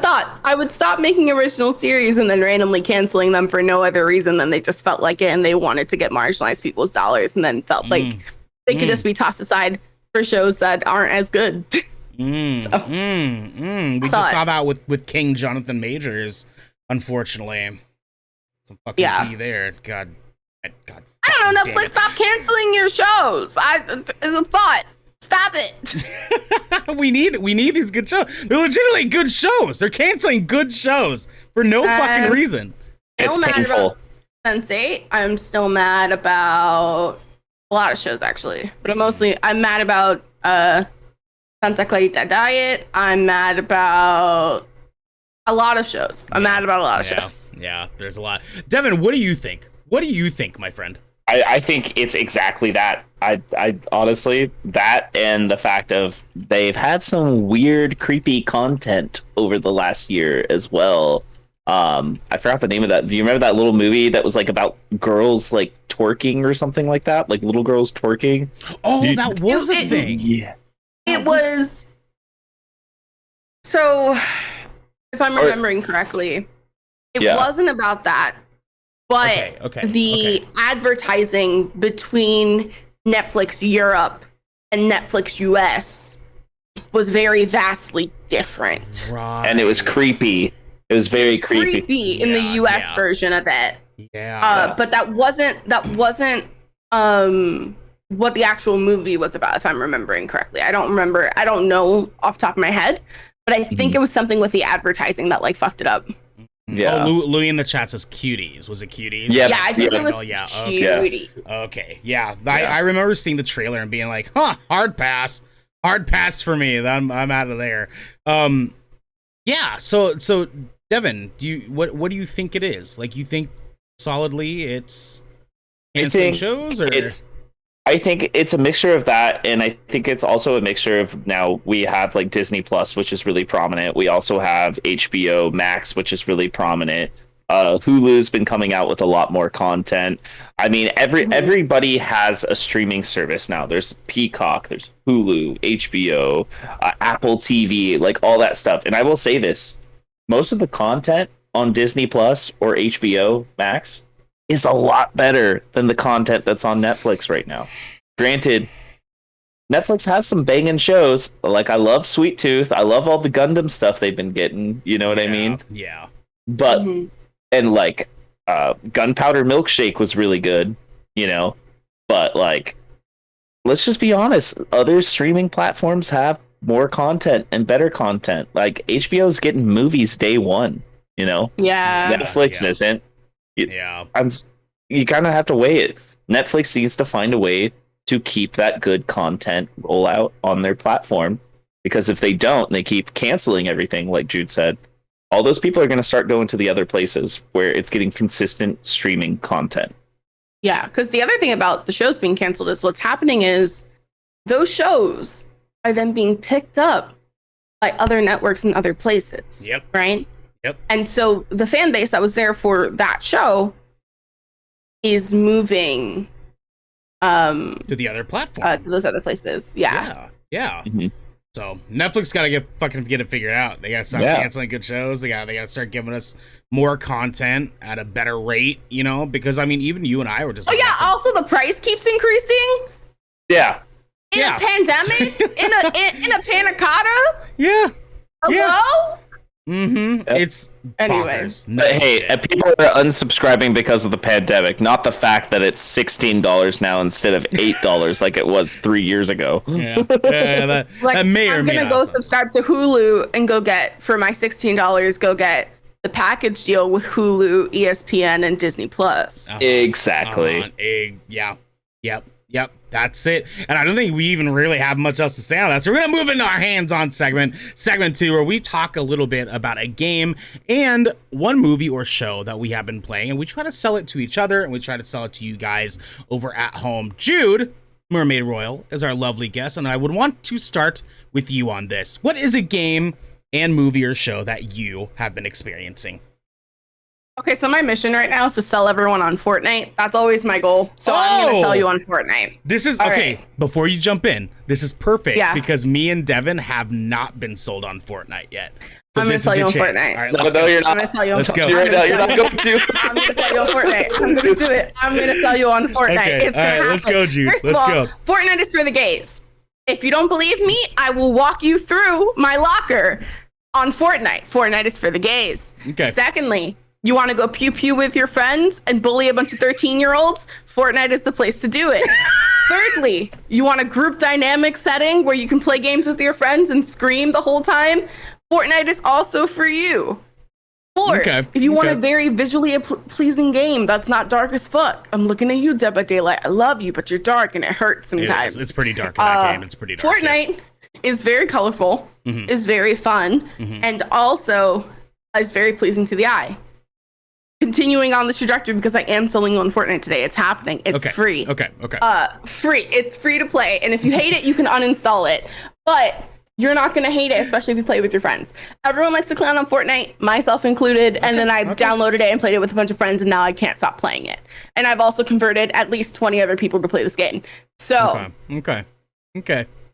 Speaker 3: thought I would stop making original series and then randomly canceling them for no other reason than they just felt like it and they wanted to get marginalized people's dollars and then felt like they could just be tossed aside for shows that aren't as good.
Speaker 1: We just saw that with King Jonathan Majors, unfortunately. Some fucking tea there. God.
Speaker 3: I don't know, Netflix, stop canceling your shows. It's a thought. Stop it.
Speaker 1: we need these good shows. They're legitimately good shows. They're canceling good shows for no fucking reason.
Speaker 2: It's painful.
Speaker 3: Sense8. I'm still mad about a lot of shows, actually. But I'm mad about Santa Clarita Diet. I'm mad about a lot of shows. I'm mad about a lot of shows.
Speaker 1: Yeah, there's a lot. Devin, what do you think? What do you think, my friend?
Speaker 2: I think it's exactly that. I honestly, that and the fact of they've had some weird, creepy content over the last year as well. I forgot the name of that. Do you remember that little movie that was like about girls like twerking or something like that? Like little girls twerking?
Speaker 1: Oh, that was a thing.
Speaker 2: Yeah.
Speaker 3: It was. So, if I'm remembering correctly, it wasn't about that. But the advertising between Netflix Europe and Netflix US was very vastly different.
Speaker 1: Right.
Speaker 2: And it was creepy. It was very creepy
Speaker 3: in the US version of it.
Speaker 1: Yeah.
Speaker 3: But that wasn't what the actual movie was about, if I'm remembering correctly. I don't know off the top of my head, but I think it was something with the advertising that like fucked it up.
Speaker 2: Yeah.
Speaker 1: Oh, Louis in the chat says Cuties. Was it Cuties?
Speaker 2: Yeah,
Speaker 3: I think it was Cuties.
Speaker 1: Okay. Yeah. I remember seeing the trailer and being like, huh, hard pass for me. I'm out of there. Yeah. So Devin, what do you think it is? Like, you think solidly it's canceling shows, or
Speaker 2: I think it's a mixture of that, and I think it's also a mixture of, now we have like Disney Plus, which is really prominent. We also have HBO Max, which is really prominent. Hulu's been coming out with a lot more content. I mean, everybody has a streaming service now. There's Peacock, there's Hulu, HBO, Apple TV, like all that stuff. And I will say this, most of the content on Disney Plus or HBO Max is a lot better than the content that's on Netflix right now. Granted, Netflix has some banging shows. Like, I love Sweet Tooth. I love all the Gundam stuff they've been getting. You know what I mean?
Speaker 1: Yeah.
Speaker 2: But, and like, Gunpowder Milkshake was really good, you know? But, like, let's just be honest. Other streaming platforms have more content and better content. Like, HBO's getting movies day one, you know?
Speaker 3: Yeah.
Speaker 2: Netflix isn't. You kind of have to weigh it. Netflix needs to find a way to keep that good content roll out on their platform, because if they don't, and they keep canceling everything, like Jude said, all those people are going to start going to the other places where it's getting consistent streaming content.
Speaker 3: Yeah, because the other thing about the shows being canceled is what's happening is those shows are then being picked up by other networks and other places.
Speaker 1: Yep.
Speaker 3: Right?
Speaker 1: Yep.
Speaker 3: And so the fan base that was there for that show is moving
Speaker 1: to the other platform,
Speaker 3: to those other places. Yeah.
Speaker 1: So Netflix got to get it figured out. They got to stop canceling good shows. They got to start giving us more content at a better rate, you know, because I mean, even you and I were just
Speaker 3: also the price keeps increasing.
Speaker 2: Yeah.
Speaker 3: In a pandemic, in a panna cotta.
Speaker 1: Yeah.
Speaker 3: Hello?
Speaker 1: Mm-hmm.
Speaker 2: Yep.
Speaker 1: It's
Speaker 3: anyways.
Speaker 2: No, hey, people are unsubscribing because of the pandemic, not the fact that it's $16 now instead of $8 like it was 3 years ago.
Speaker 1: That may or
Speaker 3: I'm
Speaker 1: may
Speaker 3: gonna
Speaker 1: not
Speaker 3: go subscribe to Hulu and go get, for my $16, go get the package deal with Hulu, ESPN, and Disney Plus.
Speaker 2: Exactly.
Speaker 1: Yep, that's it. And I don't think we even really have much else to say on that. So we're going to move into our hands-on segment 2, where we talk a little bit about a game and one movie or show that we have been playing, and we try to sell it to each other, and we try to sell it to you guys over at home. Jude, Mermaid Royal, is our lovely guest, and I would want to start with you on this. What is a game and movie or show that you have been experiencing?
Speaker 3: Okay, so my mission right now is to sell everyone on Fortnite. That's always my goal. So I'm going to sell you on Fortnite.
Speaker 1: This is, okay, before you jump in, this is perfect because me and Devin have not been sold on Fortnite yet. So
Speaker 3: I'm going to sell you on Fortnite.
Speaker 1: All right, let's go.
Speaker 2: You're not.
Speaker 3: I'm going to sell you on
Speaker 1: Let's go.
Speaker 2: You're not going to.
Speaker 3: I'm going to sell you on Fortnite. I'm going to do it. I'm going to sell you on Fortnite.
Speaker 1: Okay,
Speaker 3: It's going to happen.
Speaker 1: let's go, Jude.
Speaker 3: First
Speaker 1: Let's
Speaker 3: of all,
Speaker 1: go.
Speaker 3: Fortnite is for the gays. If you don't believe me, I will walk you through my locker on Fortnite. Fortnite is for the gays.
Speaker 1: Okay.
Speaker 3: Secondly, you want to go pew pew with your friends and bully a bunch of 13-year-olds? Fortnite is the place to do it. Thirdly, you want a group dynamic setting where you can play games with your friends and scream the whole time? Fortnite is also for you. Fourth, if you want a very visually pleasing game that's not dark as fuck, I'm looking at you, Dead by Daylight. I love you, but you're dark and it hurts sometimes.
Speaker 1: It's pretty dark in that game. It's pretty dark.
Speaker 3: Fortnite is very colorful, is very fun, and also is very pleasing to the eye. Continuing on this trajectory, because I am selling on Fortnite today. It's happening. It's free. Free. It's free to play. And if you hate it, you can uninstall it. But you're not going to hate it, especially if you play with your friends. Everyone likes to clown on Fortnite, myself included. And then I downloaded it and played it with a bunch of friends, and now I can't stop playing it. And I've also converted at least 20 other people to play this game. So,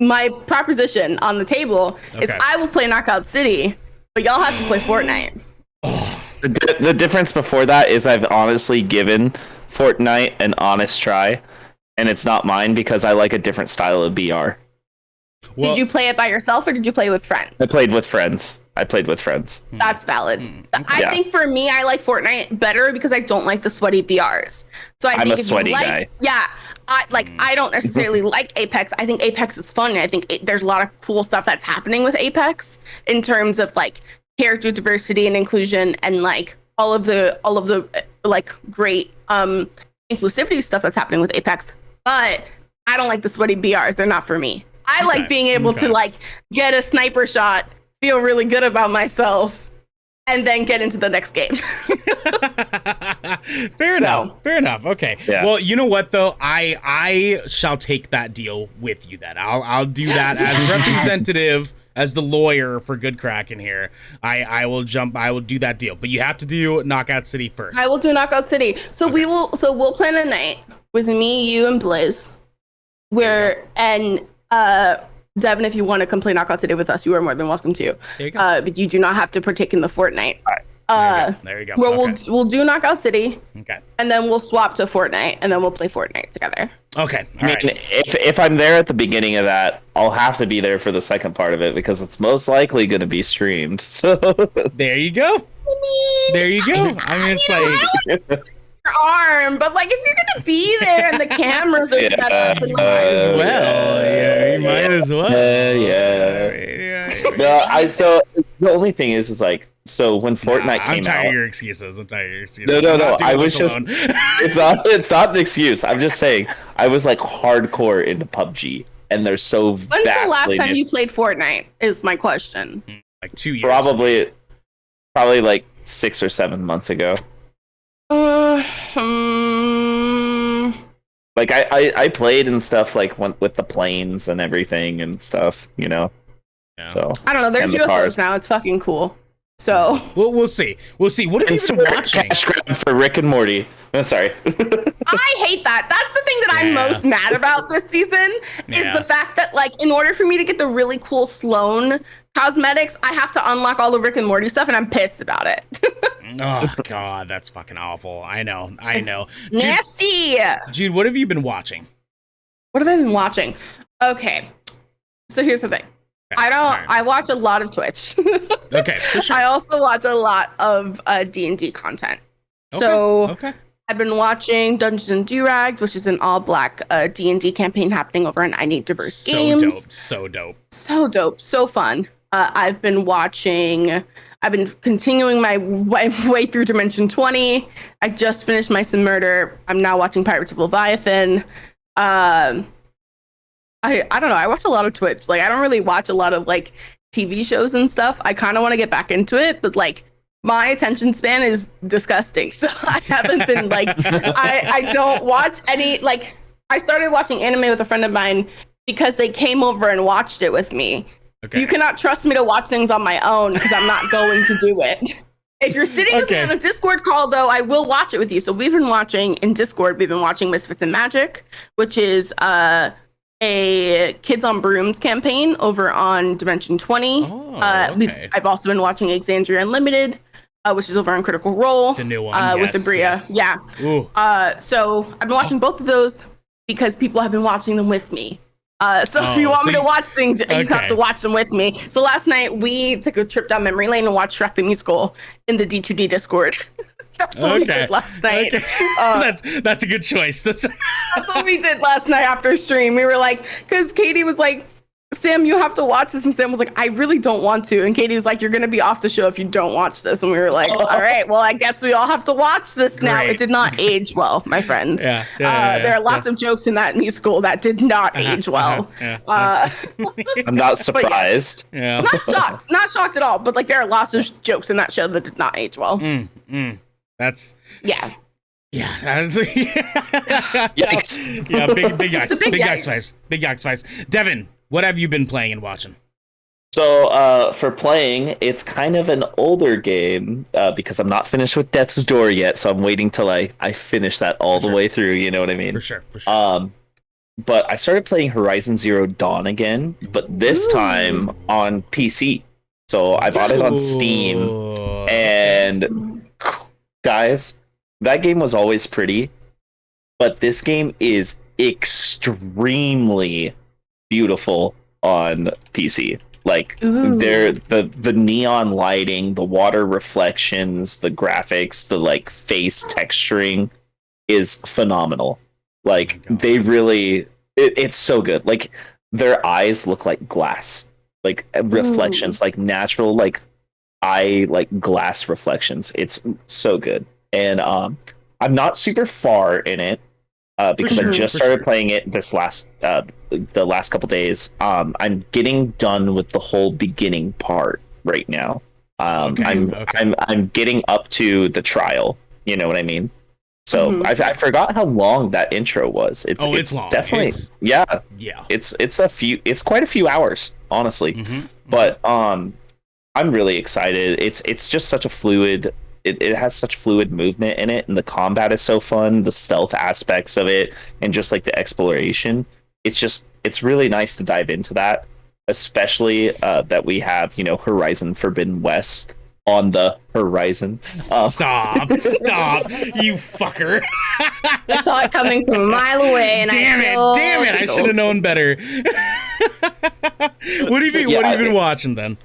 Speaker 3: my proposition on the table is I will play Knockout City, but y'all have to play Fortnite.
Speaker 2: The difference before that is I've honestly given Fortnite an honest try, and it's not mine because I like a different style of BR.
Speaker 3: Well, did you play it by yourself or did you play with friends?
Speaker 2: I played with friends.
Speaker 3: That's valid. I think for me, I like Fortnite better because I don't like the sweaty BRs. So I'm a sweaty guy. Yeah. I don't necessarily like Apex. I think Apex is fun. And I think there's a lot of cool stuff that's happening with Apex in terms of like character diversity and inclusion and like all of the like great inclusivity stuff that's happening with Apex. But I don't like the sweaty BRs. They're not for me. I like being able to like get a sniper shot, feel really good about myself, and then get into the next game.
Speaker 1: Fair enough. Okay. Yeah. Well, you know what though? I shall take that deal with you then. I'll do that as representative, as the lawyer for Good Kraken here. I will do that deal. But you have to do Knockout City first.
Speaker 3: I will do Knockout City. So we'll plan a night with me, you, and Blizz. Devin, if you want to come play Knockout City with us, you are more than welcome to. There you go. But you do not have to partake in the Fortnite.
Speaker 1: All right. There you go.
Speaker 3: We'll do Knockout City. Okay. And then we'll swap to Fortnite, and then we'll play Fortnite together.
Speaker 1: Okay.
Speaker 2: If I'm there at the beginning of that, I'll have to be there for the second part of it because it's most likely going to be streamed. So
Speaker 1: there you go. There you go. I mean, it's like.
Speaker 3: Arm, but like if you're gonna be there and the cameras are set up, and
Speaker 1: you might as well.
Speaker 2: No, so the only thing is like so when Fortnite came out.
Speaker 1: I'm tired of your excuses.
Speaker 2: No. I was just. It's not an excuse. I'm just saying I was like hardcore into PUBG, and they're so.
Speaker 3: When's the last time you played Fortnite? Is my question.
Speaker 1: Like 2 years.
Speaker 2: Probably like 6 or 7 months ago. Like I played and stuff like with the planes and everything and stuff, you know. Yeah. So
Speaker 3: I don't know. There's UFOs now. It's fucking cool. So
Speaker 1: we'll see. What have you been watching?
Speaker 2: Cash grab for Rick and Morty. Oh, sorry.
Speaker 3: I hate that. That's the thing that I'm most mad about this season is the fact that like in order for me to get the really cool Sloan cosmetics, I have to unlock all the Rick and Morty stuff, and I'm pissed about it.
Speaker 1: Oh god, that's fucking awful. I know.
Speaker 3: Nasty.
Speaker 1: Jude, what have you been watching?
Speaker 3: What have I been watching? Okay, so here's the thing. Okay. I watch a lot of Twitch.
Speaker 1: Okay, for sure.
Speaker 3: I also watch a lot of D&D content. Okay. So I've been watching Dungeons and Durags, which is an all-black D&D campaign happening over on I Need Diverse Games.
Speaker 1: So dope.
Speaker 3: So fun. I've been continuing my way through Dimension 20. I just finished my Some Murder. I'm now watching Pirates of Leviathan. I don't know. I watch a lot of Twitch. Like, I don't really watch a lot of like TV shows and stuff. I kind of want to get back into it, but like my attention span is disgusting. So I haven't been like, I don't watch any, like, I started watching anime with a friend of mine because they came over and watched it with me. Okay. You cannot trust me to watch things on my own because I'm not going to do it. If you're sitting with me on a Discord call, though, I will watch it with you. So we've been watching in Discord. We've been watching Misfits and Magic, which is a Kids on Brooms campaign over on Dimension 20. I've also been watching Exandria Unlimited, which is over on Critical Role.
Speaker 1: The new one,
Speaker 3: with Abria. Yes. Yeah. So I've been watching both of those because people have been watching them with me. So if you want me to watch things, you have to watch them with me. So last night we took a trip down memory lane and watched Shrek the Musical in the D2D Discord. That's what we did last night.
Speaker 1: That's a good choice. That's
Speaker 3: what we did last night after stream. We were like, because Katie was like, Sam, you have to watch this. And Sam was like, I really don't want to. And Katie was like, you're going to be off the show if you don't watch this. And we were like, all right, well, I guess we all have to watch this now. It did not age well, my friends. There are lots of jokes in that musical that did not age well.
Speaker 2: I'm not surprised.
Speaker 3: Not shocked at all. But like, there are lots of jokes in that show that did not age well.
Speaker 1: That's
Speaker 3: yeah.
Speaker 2: Yikes.
Speaker 1: Yeah, big yikes. Big yikes. Devin, what have you been playing and watching?
Speaker 2: So for playing, it's kind of an older game because I'm not finished with Death's Door yet, so I'm waiting till I finish that all the way through, you know what I mean?
Speaker 1: For sure.
Speaker 2: But I started playing Horizon Zero Dawn again, but this time on PC. So I bought it on Steam, and guys, that game was always pretty, but this game is extremely beautiful on PC. Like the neon lighting, the water reflections, the graphics, the like face texturing is phenomenal. Like they really, it's so good. Like their eyes look like glass, like reflections, like natural, like eye, like glass reflections. It's so good. And I'm not super far in it because I just started playing it this the last couple days. I'm getting done with the whole beginning part right now. I'm getting up to the trial. You know what I mean? So I forgot how long that intro was. It's
Speaker 1: long.
Speaker 2: Definitely It's quite a few hours, honestly. But I'm really excited. It's just such a fluid. It has such fluid movement in it, and the combat is so fun. The stealth aspects of it, and just like the exploration. It's really nice to dive into that, especially that we have Horizon Forbidden West on the horizon.
Speaker 1: Stop, you fucker!
Speaker 3: I saw it coming from a mile away, and
Speaker 1: damn it! I should have known better. What have you been watching then?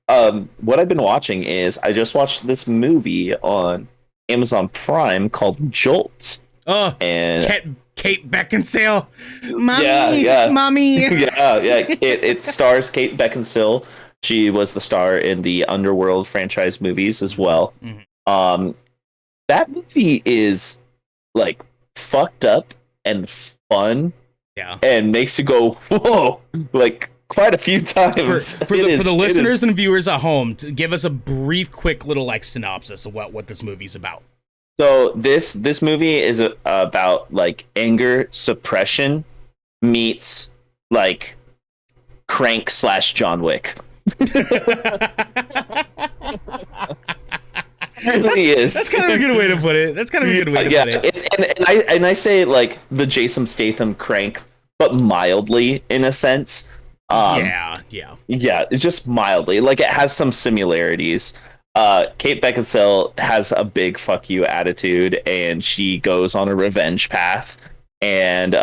Speaker 2: What I've been watching is I just watched this movie on Amazon Prime called Jolt.
Speaker 1: Oh, and Kate Beckinsale, mommy, mommy.
Speaker 2: It stars Kate Beckinsale. She was the star in the Underworld franchise movies as well. That movie is like fucked up and fun, and makes you go whoa, like quite a few times.
Speaker 1: For the listeners and viewers at home, to give us a brief, quick little like synopsis of what this movie's about.
Speaker 2: So this movie is about like anger suppression meets like Crank / John Wick. It really is.
Speaker 1: That's kind of a good way to put it.
Speaker 2: And I say like the Jason Statham Crank, but mildly in a sense. It's just mildly. Like it has some similarities. Kate Beckinsale has a big fuck you attitude, and she goes on a revenge path. And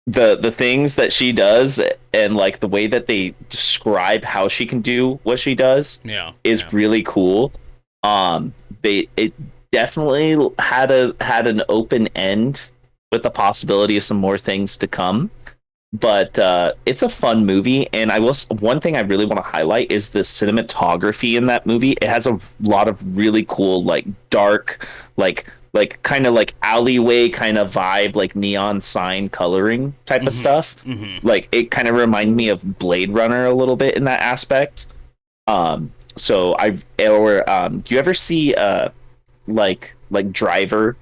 Speaker 2: the things that she does, and like the way that they describe how she can do what she does, is really cool. It definitely had an open end with the possibility of some more things to come. But it's a fun movie, and one thing I really want to highlight is the cinematography in that movie. It has a lot of really cool, like dark, like kind of like alleyway kind of vibe, like neon sign coloring type of stuff. Like it kind of reminded me of Blade Runner a little bit in that aspect. Do you ever see like Driver?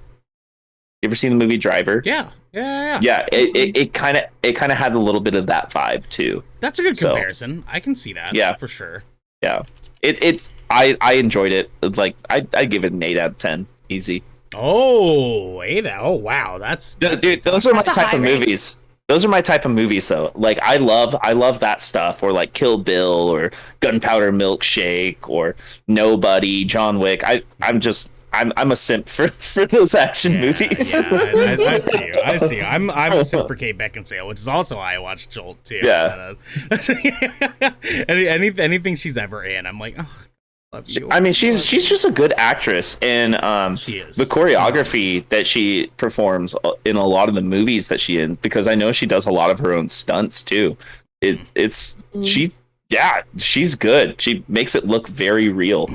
Speaker 2: You ever seen the movie Driver?
Speaker 1: Yeah.
Speaker 2: It kind of had a little bit of that vibe too.
Speaker 1: That's a good comparison. I can see that. Yeah, for sure.
Speaker 2: Yeah, I enjoyed it. Like I'd give it an 8 out of 10, easy.
Speaker 1: Oh, 8 out. Oh wow, that's
Speaker 2: dude. Those are my type of movies. Those are my type of movies, though. Like I love that stuff, or like Kill Bill, or Gunpowder Milkshake, or Nobody, John Wick. I I'm a simp for those action movies.
Speaker 1: Yeah, I see you. I see you. I'm a simp for Kate Beckinsale, which is also why I watched Jolt too.
Speaker 2: Yeah.
Speaker 1: Anything she's ever in, I'm like, oh, love you.
Speaker 2: I mean, she's just a good actress, and
Speaker 1: she is.
Speaker 2: The choreography that she performs in a lot of the movies that she in, because I know she does a lot of her own stunts too. She's good. She makes it look very real,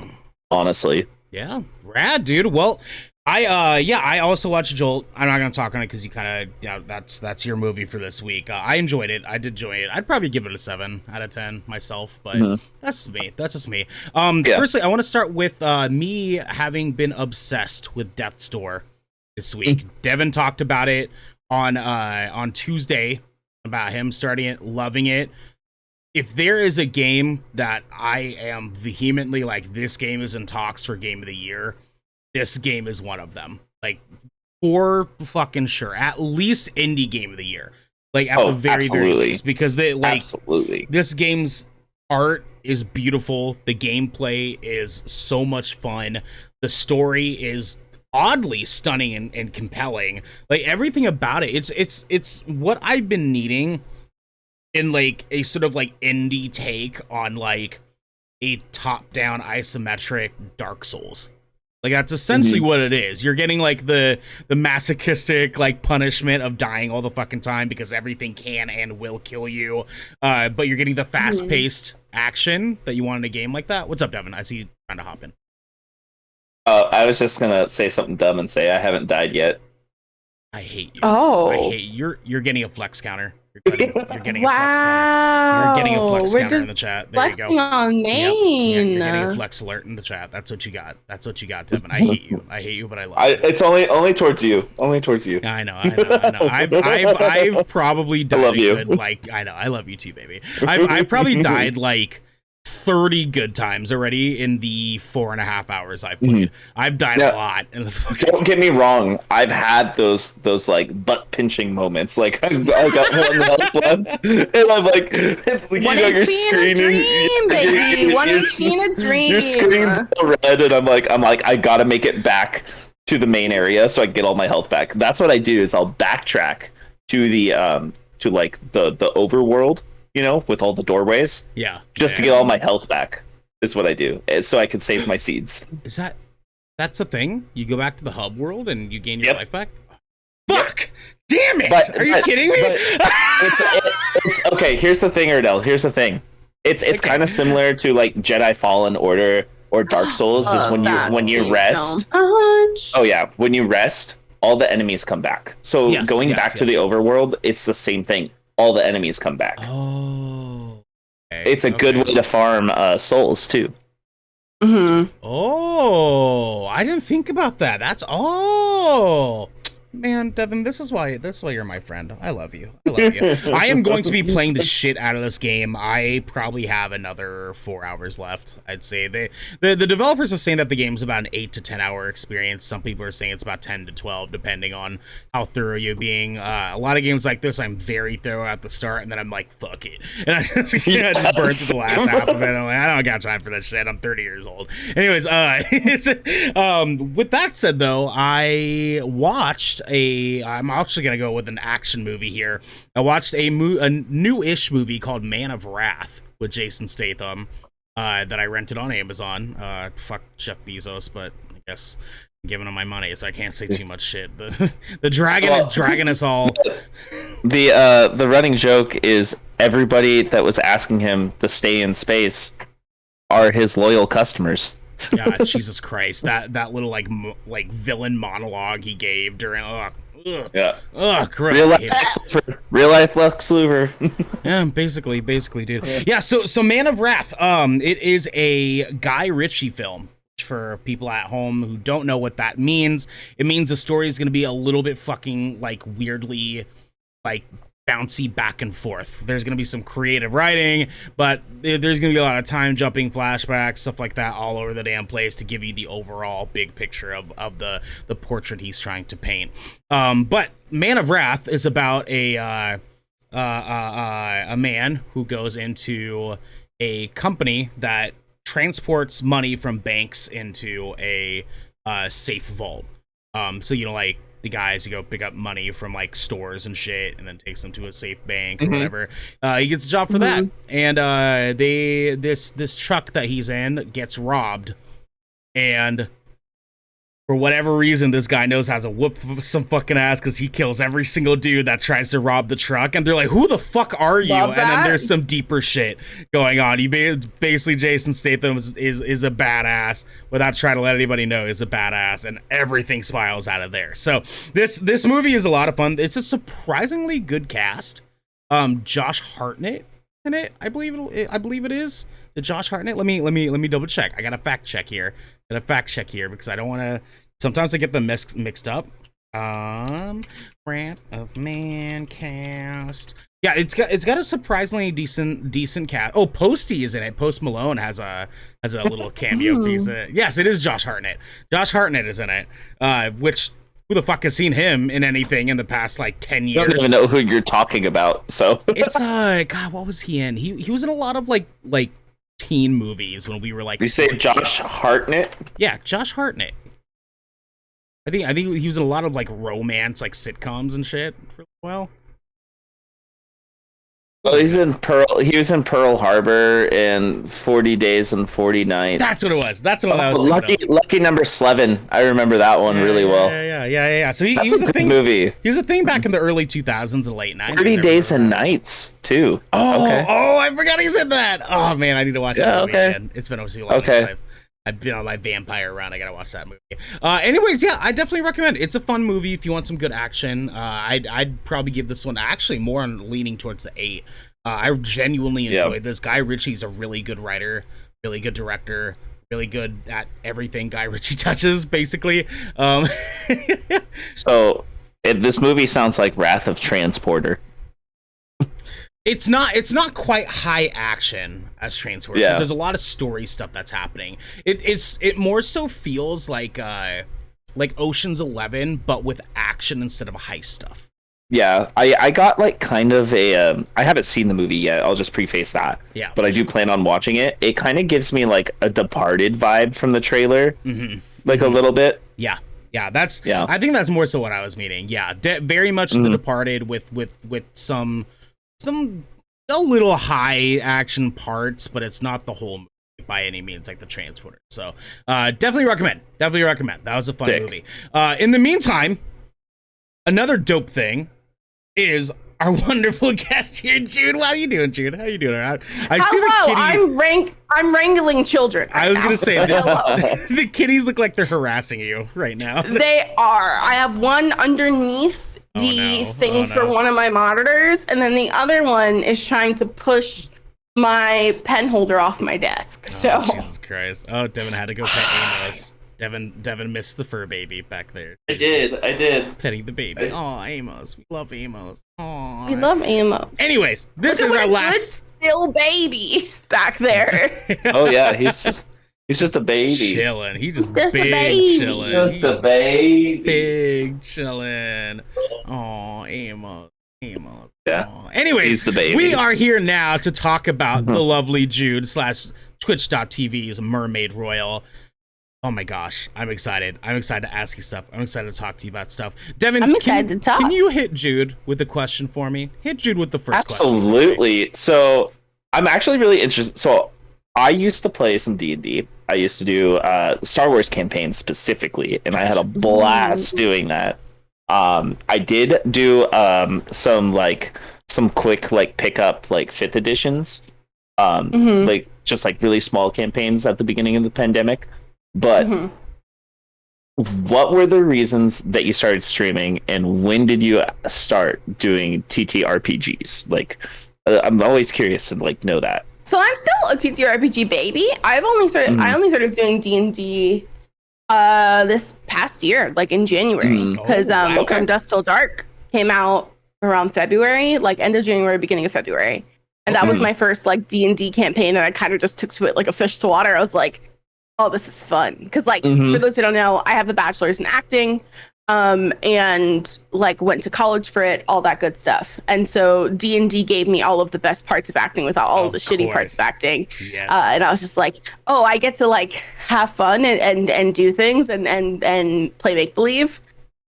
Speaker 2: honestly.
Speaker 1: Yeah, rad, dude. Well, I also watched Jolt. I'm not gonna talk on it because you kind of that's your movie for this week. I enjoyed it. I did enjoy it. I'd probably give it a 7 out of 10 myself, but that's me. That's just me. Firstly, I want to start with me having been obsessed with Death's Door this week. Devin talked about it on Tuesday about him starting it, loving it. If there is a game that I am vehemently like, this game is in talks for game of the year, this game is one of them. Like, for fucking sure. At least indie game of the year. Like, at the very least. Because they this game's art is beautiful. The gameplay is so much fun. The story is oddly stunning and compelling. Like, everything about it. It's what I've been needing in like a sort of like indie take on like a top-down isometric Dark Souls. Like, that's essentially what it is. You're getting like the masochistic like punishment of dying all the fucking time because everything can and will kill you. But you're getting the fast-paced action that you want in a game like that. What's up, Devin? I see you trying to hop in.
Speaker 2: I was just gonna say something dumb and say I haven't died yet.
Speaker 1: I hate you.
Speaker 3: Oh,
Speaker 1: I hate you. You're getting a flex counter. You're getting a flex counter. You're getting a flex counter in the chat. There you go.
Speaker 3: On main.
Speaker 1: You're getting a flex alert in the chat. That's what you got. That's what you got, Devin. I hate you. I hate you, but I love you.
Speaker 2: It's only towards you. Only towards you.
Speaker 1: I know. I've probably died. I love you. I know. I love you too, baby. I've probably died like 30 good times already in the 4.5 hours I've played. I've died a lot.
Speaker 2: Don't get me wrong. I've had those like butt pinching moments. Like I got one health left, and I'm like, you're screaming,
Speaker 3: baby. 118 a dream.
Speaker 2: Your screen's red, and I'm like, I gotta make it back to the main area so I can get all my health back. That's what I do. Is I'll backtrack to the to like the overworld. You know, with all the doorways. Yeah. Just to get all my health back is what I do. So I can save my seeds.
Speaker 1: That's the thing? You go back to the hub world and you gain your life back? Fuck! Damn it! Are you kidding me?
Speaker 2: It's okay, here's the thing, Ernell. Here's the thing. It's kind of similar to like Jedi Fallen Order or Dark Souls is when you rest. Oh yeah, when you rest, all the enemies come back. So going back to the overworld, it's the same thing. All the enemies come back. Oh. Okay, it's a good way to farm souls, too.
Speaker 1: Oh, I didn't think about that. Man, Devin, this is why you're my friend. I love you. I am going to be playing the shit out of this game. I probably have another 4 hours left. I'd say the developers are saying that the game's about an 8 to 10 hour experience. Some people are saying it's about 10 to 12, depending on how thorough you're being. A lot of games like this, I'm very thorough at the start, and then I'm like, fuck it, and I just burn through the last half of it. I'm like, I don't got time for that shit. I'm 30 years old. Anyways, with that said, though, I'm actually gonna go with an action movie here. I watched a new-ish movie called Man of Wrath with Jason Statham that I rented on Amazon. Fuck Jeff Bezos, but I guess I'm giving him my money, so I can't say too much shit. The dragon is dragging us all.
Speaker 2: The running joke is everybody that was asking him to stay in space are his loyal customers.
Speaker 1: God, Jesus Christ! That little like villain monologue he gave during gross.
Speaker 2: Real life Lex Luthor.
Speaker 1: Yeah, basically, dude. Yeah, so Man of Wrath. It is a Guy Ritchie film. For people at home who don't know what that means, it means the story is going to be a little bit fucking like weirdly like bouncy back and forth. There's going to be some creative writing, but there's going to be a lot of time jumping, flashbacks, stuff like that all over the damn place to give you the overall big picture of the portrait he's trying to paint. But Man of Wrath is about a man who goes into a company that transports money from banks into a safe vault. So like the guys who go pick up money from like stores and shit, and then takes them to a safe bank or whatever. He gets a job for that, and this truck that he's in gets robbed, and for whatever reason, this guy knows how to whoop some fucking ass because he kills every single dude that tries to rob the truck. And they're like, who the fuck are you? And then there's some deeper shit going on. Basically, Jason Statham is a badass without trying to let anybody know he's a badass. And everything spirals out of there. So this movie is a lot of fun. It's a surprisingly good cast. Josh Hartnett in it, I believe it is. The Josh Hartnett. Let me double check. I got a fact check here. Because I don't want to. Sometimes I get them mixed up. Ramp of Man cast. Yeah, it's got a surprisingly decent cast. Oh, Posty is in it. Post Malone has a little cameo piece in it. Yes, it is Josh Hartnett. Josh Hartnett is in it. Which who the fuck has seen him in anything in the past like 10 years?
Speaker 2: I don't even know who you're talking about. So
Speaker 1: it's God, what was he in? He was in a lot of like teen movies when we were like.
Speaker 2: You say Josh Hartnett?
Speaker 1: Yeah, Josh Hartnett. I think he was in a lot of like romance, like sitcoms and shit for a while.
Speaker 2: Well, he was in Pearl Harbor and 40 Days and 40 Nights.
Speaker 1: That's what it was. That's what I was
Speaker 2: Lucky Number 11. I remember that one really well.
Speaker 1: Yeah. So he
Speaker 2: was
Speaker 1: a
Speaker 2: good
Speaker 1: thing.
Speaker 2: Movie.
Speaker 1: He was a thing back in the early 2000s and late 90s.
Speaker 2: 30 Days and Nights too.
Speaker 1: Oh, okay. Oh, I forgot he said that. Oh man, I need to watch that movie again. It's been too long.
Speaker 2: Okay.
Speaker 1: I've been on my vampire run. I gotta watch that movie. Anyways, yeah, I definitely recommend it. It's a fun movie if you want some good action. I'd probably give this one actually more on leaning towards the 8. I genuinely enjoyed this. Guy Ritchie's a really good writer, really good director, really good at everything Guy Ritchie touches, basically.
Speaker 2: So this movie sounds like Wrath of Transporter.
Speaker 1: It's not quite high action as Transporter. Yeah. There's a lot of story stuff that's happening. It more so feels like Ocean's 11, but with action instead of heist stuff.
Speaker 2: Yeah, I got like kind of a I haven't seen the movie yet. I'll just preface that.
Speaker 1: Yeah.
Speaker 2: But I do plan on watching it. It kind of gives me like a Departed vibe from the trailer, like a little bit.
Speaker 1: Yeah. I think that's more so what I was meaning. Yeah, very much The Departed with some a little high action parts, but it's not the whole movie by any means, like the Transporter. So definitely recommend. That was a fun movie. In the meantime, another dope thing is our wonderful guest here, Jude. How you doing, Jude? How you doing?
Speaker 3: I'm wrangling children.
Speaker 1: I was gonna say the kitties look like they're harassing you right now.
Speaker 3: They are. I have one underneath the thing for one of my monitors, and then the other one is trying to push my pen holder off my desk. So
Speaker 1: Jesus Christ! Oh, Devin had to go pet Amos. Devin missed the fur baby back there.
Speaker 2: I did.
Speaker 1: Petting the baby. Oh, Amos. We love Amos. Oh,
Speaker 3: we love Amos.
Speaker 1: Anyways, this is our last
Speaker 3: still baby back there.
Speaker 2: Oh yeah, he's just a baby.
Speaker 1: Chilling. He's just
Speaker 3: big
Speaker 1: chilling.
Speaker 2: Just a baby.
Speaker 1: Big chilling. Oh, Amos.
Speaker 2: Yeah.
Speaker 1: Aww. Anyways,
Speaker 2: he's the baby.
Speaker 1: We are here now to talk about the lovely Jude / Twitch.tv's MermaidRoyal. Oh my gosh, I'm excited. I'm excited to ask you stuff. I'm excited to talk to you about stuff. Devin,
Speaker 3: I'm excited to talk.
Speaker 1: Can you hit Jude with a question for me? Hit Jude with the first question.
Speaker 2: Absolutely. So I'm actually really interested. So I used to play some D&D. I used to do Star Wars campaigns specifically, and I had a blast doing that. I did do some quick like pickup like 5th editions, like just like really small campaigns at the beginning of the pandemic. But what were the reasons that you started streaming, and when did you start doing TTRPGs? Like, I'm always curious to like know that.
Speaker 3: So I'm still a TTRPG baby. I only started doing D&D this past year, like in January, because From Dusk Till Dark came out around February, like end of January, beginning of February, and that was my first like D&D campaign, and I kind of just took to it like a fish to water. I was like, oh, this is fun. Because, like, for those who don't know, I have a bachelor's in acting. and like went to college for it, all that good stuff. And so D&D gave me all of the best parts of acting without all of the shitty parts of acting.
Speaker 1: Yes.
Speaker 3: And I was just like, oh, I get to like have fun and do things and play make believe.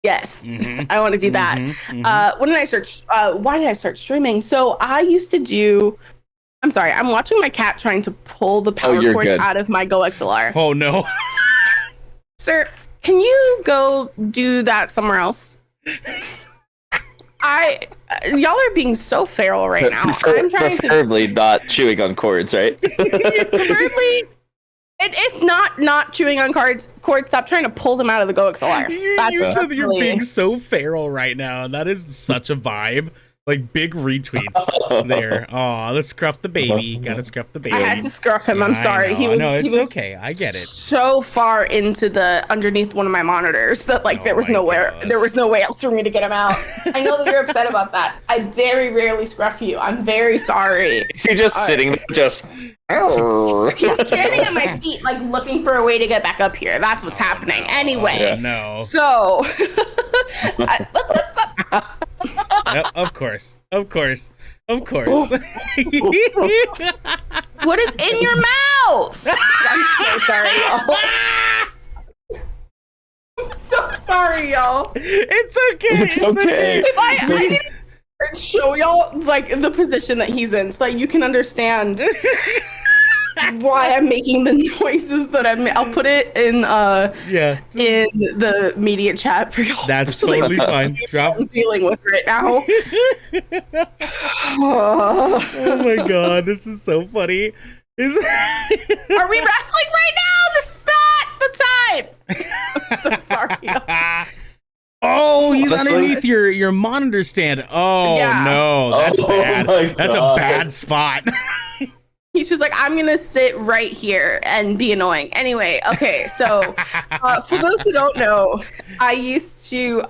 Speaker 3: Yes, I want to do that. When did I start? Why did I start streaming? So I used to do. I'm sorry. I'm watching my cat trying to pull the power cord out of my Go XLR.
Speaker 1: Oh no,
Speaker 3: sir. Can you go do that somewhere else? Y'all are being so feral right now. I'm trying
Speaker 2: preferably not chewing on cords, right?
Speaker 3: Preferably, and if not chewing on cords, stop trying to pull them out of the Go XLR.
Speaker 1: You said that you're being so feral right now, and that is such a vibe. Like big retweets there. Oh, let's scruff the baby. Gotta scruff the baby.
Speaker 3: I had to scruff him. I'm sorry. He was
Speaker 1: okay. I get it.
Speaker 3: So far into the underneath one of my monitors that like there was no way else for me to get him out. I know that you're upset about that. I very rarely scruff you. I'm very sorry.
Speaker 2: Is he just sitting there just
Speaker 3: he's standing at my feet like looking for a way to get back up here. That's what's happening. Anyway.
Speaker 1: No.
Speaker 3: So
Speaker 1: Yep, of course. What
Speaker 3: is in your mouth? I'm so sorry, y'all. I'm so sorry, y'all.
Speaker 1: It's okay.
Speaker 2: It's okay.
Speaker 3: If I need to show y'all like the position that he's in, so that you can understand why I'm making the noises that I'll put it in in the media chat for y'all.
Speaker 1: That's totally fine.
Speaker 3: I'm dealing with right now.
Speaker 1: Oh my god, this is so funny.
Speaker 3: Are we wrestling right now? This is not the time. I'm so sorry.
Speaker 1: Oh, he's underneath your monitor stand. Oh no, that's bad. That's a bad spot.
Speaker 3: He's just like, I'm gonna sit right here and be annoying. Anyway, okay, so for those who don't know, I used to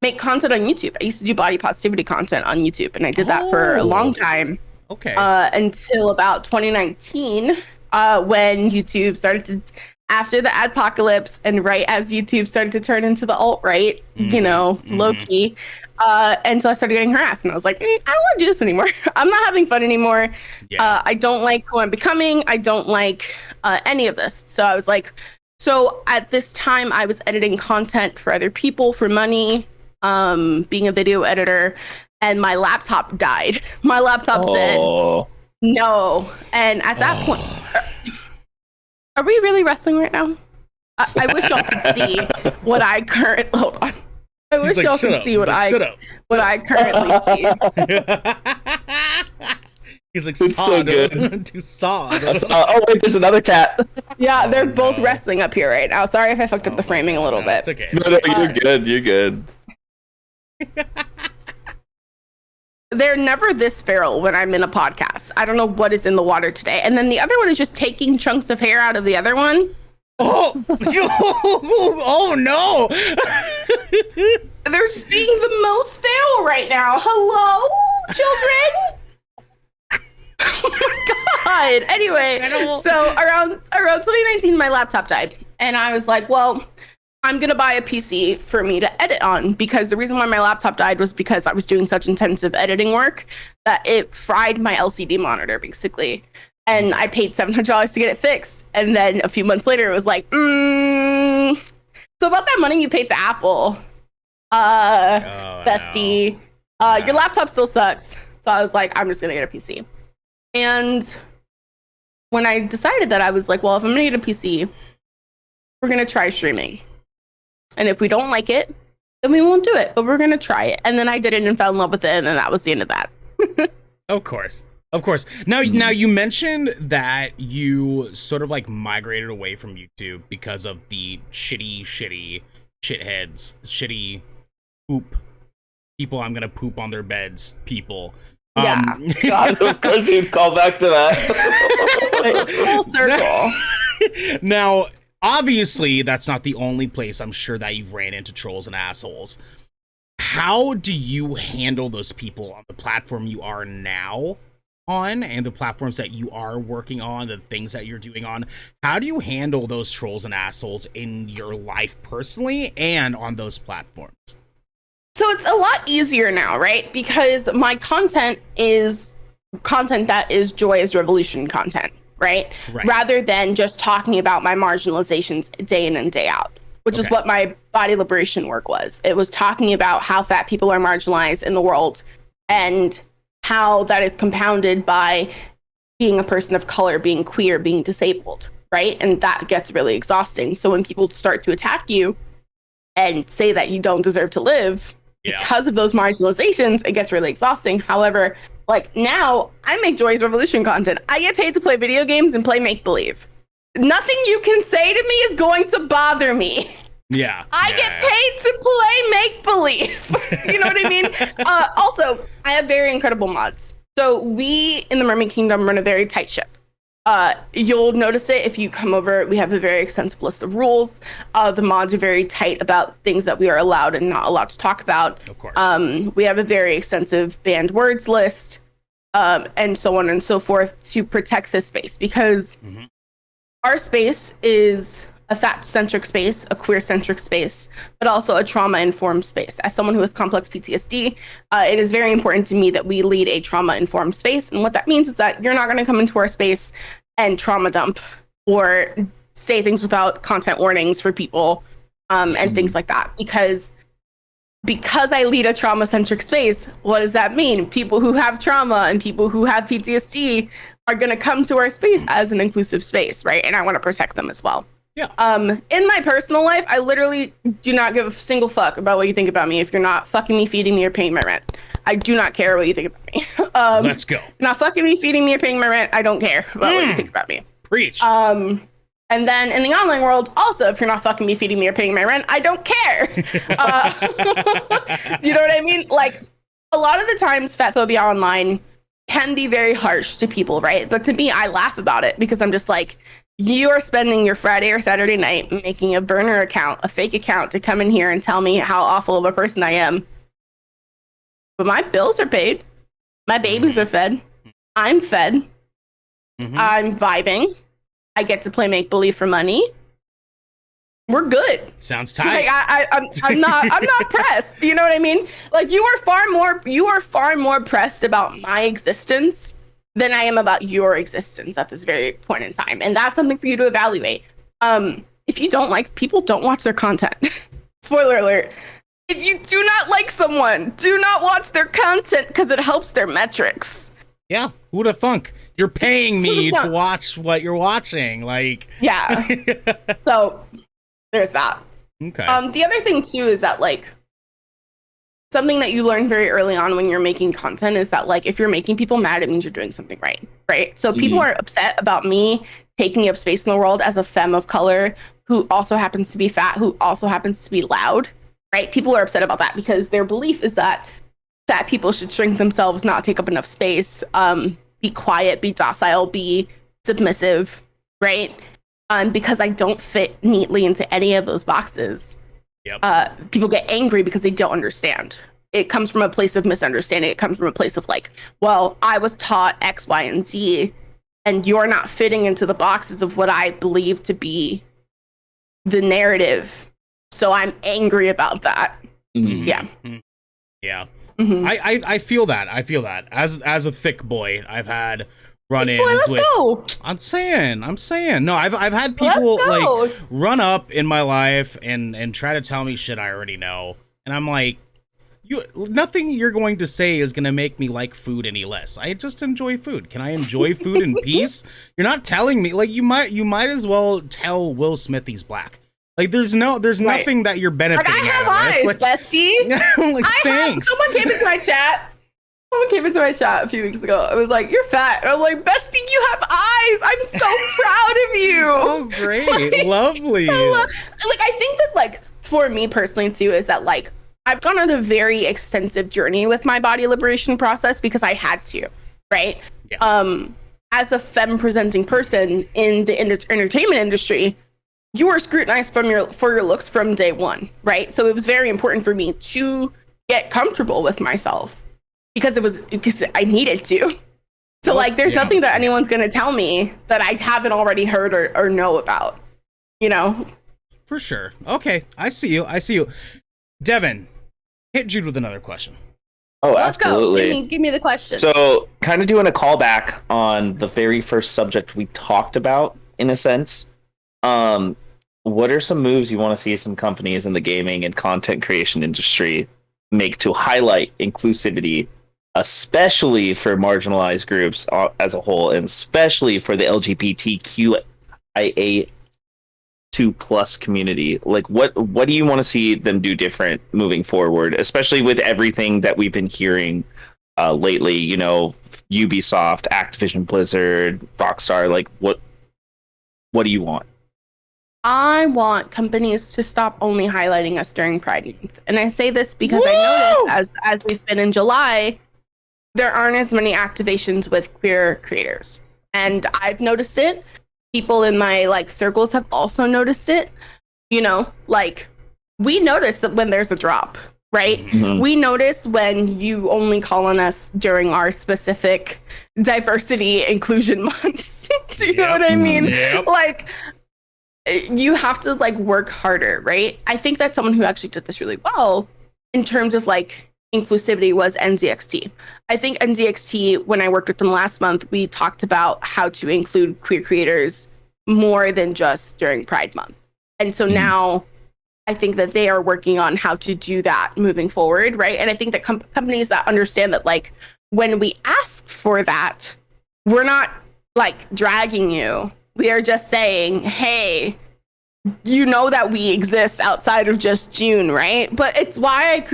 Speaker 3: make content on YouTube. I used to do body positivity content on YouTube, and I did that for a long time.
Speaker 1: Okay.
Speaker 3: Until about 2019, when YouTube started to, after the adpocalypse, and right as YouTube started to turn into the alt-right, low key. And so I started getting harassed, and I was like, I don't want to do this anymore. I'm not having fun anymore. Yeah. I don't like who I'm becoming. I don't like any of this. So I was like, so at this time I was editing content for other people for money, being a video editor, and my laptop died. My laptop said no. And at that point, are we really wrestling right now? I wish y'all could see what I currently, hold on. I wish y'all could see what I currently see.
Speaker 1: He's like,
Speaker 2: it's so good.
Speaker 1: To saw.
Speaker 2: Oh wait, there's another cat.
Speaker 3: Yeah, they're both wrestling up here right now. Sorry if I fucked up the framing a little bit.
Speaker 1: It's okay.
Speaker 2: No, you're good. You're good.
Speaker 3: They're never this feral when I'm in a podcast. I don't know what is in the water today. And then the other one is just taking chunks of hair out of the other one.
Speaker 1: Oh, oh no.
Speaker 3: They're just being the most feral right now. Hello, children. Oh my god. Anyway, so around 2019, my laptop died. And I was like, well, I'm going to buy a PC for me to edit on, because the reason why my laptop died was because I was doing such intensive editing work that it fried my LCD monitor, basically. And I paid $700 to get it fixed. And then a few months later, it was like, so about that money you paid to Apple, bestie, your laptop still sucks. So I was like, I'm just going to get a PC. And when I decided that, I was like, well, if I'm going to get a PC, we're going to try streaming. And if we don't like it, then we won't do it. But we're going to try it. And then I did it and fell in love with it. And then that was the end of that.
Speaker 1: Of course. Now you mentioned that you sort of like migrated away from YouTube because of the shitty shitheads, shitty poop people. I'm going to poop on their beds people.
Speaker 3: Yeah.
Speaker 2: God, of course you'd call back to that.
Speaker 3: Full circle.
Speaker 1: Now, obviously, that's not the only place I'm sure that you've ran into trolls and assholes. How do you handle those people on the platform you are now on and the platforms that you are working on, the things that you're doing on, how do you handle those trolls and assholes in your life personally and on those platforms?
Speaker 3: So it's a lot easier now, right? Because my content is content that is joyous revolution content, right? Rather than just talking about my marginalizations day in and day out, which is what my body liberation work was. It was talking about how fat people are marginalized in the world and how that is compounded by being a person of color, being queer, being disabled, right? And that gets really exhausting. So when people start to attack you and say that you don't deserve to live because of those marginalizations, it gets really exhausting. However, like now I make Joyous Revolution content. I get paid to play video games and play make-believe. Nothing you can say to me is going to bother me. I get paid to play make-believe. You know what I mean? Also, I have very incredible mods. So we in the Mermaid Kingdom run a very tight ship. You'll notice it if you come over. We have a very extensive list of rules. The mods are very tight about things that we are allowed and not allowed to talk about.
Speaker 1: Of course.
Speaker 3: We have a very extensive banned words list, and so on and so forth to protect this space, because our space is a fat-centric space, a queer-centric space, but also a trauma-informed space. As someone who has complex PTSD, it is very important to me that we lead a trauma-informed space. And what that means is that you're not going to come into our space and trauma dump or say things without content warnings for people and things like that. Because I lead a trauma-centric space, what does that mean? People who have trauma and people who have PTSD are going to come to our space as an inclusive space, right? And I want to protect them as well. In my personal life, I literally do not give a single fuck about what you think about me if you're not fucking me, feeding me, or paying my rent. I do not care what you think about me.
Speaker 1: Let's go.
Speaker 3: Not fucking me, feeding me, or paying my rent. I don't care about what you think about me.
Speaker 1: Preach.
Speaker 3: And then in the online world, also, if you're not fucking me, feeding me, or paying my rent, I don't care. You know what I mean? Like, a lot of the times, fat phobia online can be very harsh to people, right? But to me, I laugh about it because I'm just like, you are spending your Friday or Saturday night making a burner account, a fake account, to come in here and tell me how awful of a person I am. But my bills are paid. My babies are fed. I'm fed. I'm vibing. I get to play make-believe for money. We're good.
Speaker 1: Sounds tight.
Speaker 3: Like, I'm not pressed. You know what I mean? Like, you are far more pressed about my existence than I am about your existence at this very point in time. And that's something for you to evaluate. If you don't like people, don't watch their content. Spoiler alert. If you do not like someone, do not watch their content because it helps their metrics.
Speaker 1: Yeah, who'd have thunk? You're paying me to watch what you're watching. Like,
Speaker 3: yeah. So there's that.
Speaker 1: Okay.
Speaker 3: The other thing too is that, like, something that you learn very early on when you're making content is that, like, if you're making people mad, it means you're doing something right? So people are upset about me taking up space in the world as a femme of color who also happens to be fat, who also happens to be loud, right? People are upset about that because their belief is that fat people should shrink themselves, not take up enough space, be quiet, be docile, be submissive, right? Because I don't fit neatly into any of those boxes. People get angry because they don't understand. It comes from a place of misunderstanding. It comes from a place of like, well, I was taught X, Y, and Z, and you're not fitting into the boxes of what I believe to be the narrative. So I'm angry about that. Yeah.
Speaker 1: I feel that. As a thick boy, I've had run-ins with. Go. I'm saying. No, I've had people like run up in my life and try to tell me shit I already know, and I'm like, nothing you're going to say is gonna make me like food any less. I just enjoy food. Can I enjoy food in peace? You're not telling me, like, you might as well tell Will Smith he's black. Like, there's nothing that you're benefiting
Speaker 3: like, I have
Speaker 1: out of this.
Speaker 3: Eyes, bestie.
Speaker 1: Like, thanks.
Speaker 3: Someone came into my chat. A few weeks ago. I was like, "You're fat," and I'm like, "Bestie, you have eyes. I'm so proud of you."
Speaker 1: Oh, great, like, lovely.
Speaker 3: I think that, like, for me personally too, is that, like, I've gone on a very extensive journey with my body liberation process because I had to, right? Yeah. As a femme presenting person in the entertainment industry, you are scrutinized for your looks from day one, right? So it was very important for me to get comfortable with myself because I needed to. So like, there's nothing that anyone's going to tell me that I haven't already heard or know about,
Speaker 1: For sure. Okay. I see you. Devin, hit Jude with another question.
Speaker 2: Oh,
Speaker 3: Let's
Speaker 2: absolutely.
Speaker 3: go. Give me the question.
Speaker 2: So, kind of doing a callback on the very first subject we talked about, in a sense. What are some moves you want to see some companies in the gaming and content creation industry make to highlight inclusivity, especially for marginalized groups as a whole, and especially for the LGBTQIA2 plus community? Like, what do you want to see them do different moving forward, especially with everything that we've been hearing lately? Ubisoft, Activision, Blizzard, Rockstar. Like, what do you want?
Speaker 3: I want companies to stop only highlighting us during Pride Month. And I say this because I notice as we've been in July, there aren't as many activations with queer creators. And I've noticed it. People in my circles have also noticed it. We notice that when there's a drop, right?
Speaker 2: Mm-hmm.
Speaker 3: We notice when you only call on us during our specific diversity inclusion months. Do you know what I mean?
Speaker 1: Yep.
Speaker 3: You have to work harder, right? I think that someone who actually did this really well in terms of inclusivity was NZXT. I think NZXT, when I worked with them last month, we talked about how to include queer creators more than just during Pride Month. And so now I think that they are working on how to do that moving forward, right? And I think that companies that understand that when we ask for that, we're not dragging you. We are just saying, hey, that we exist outside of just June, right? But it's why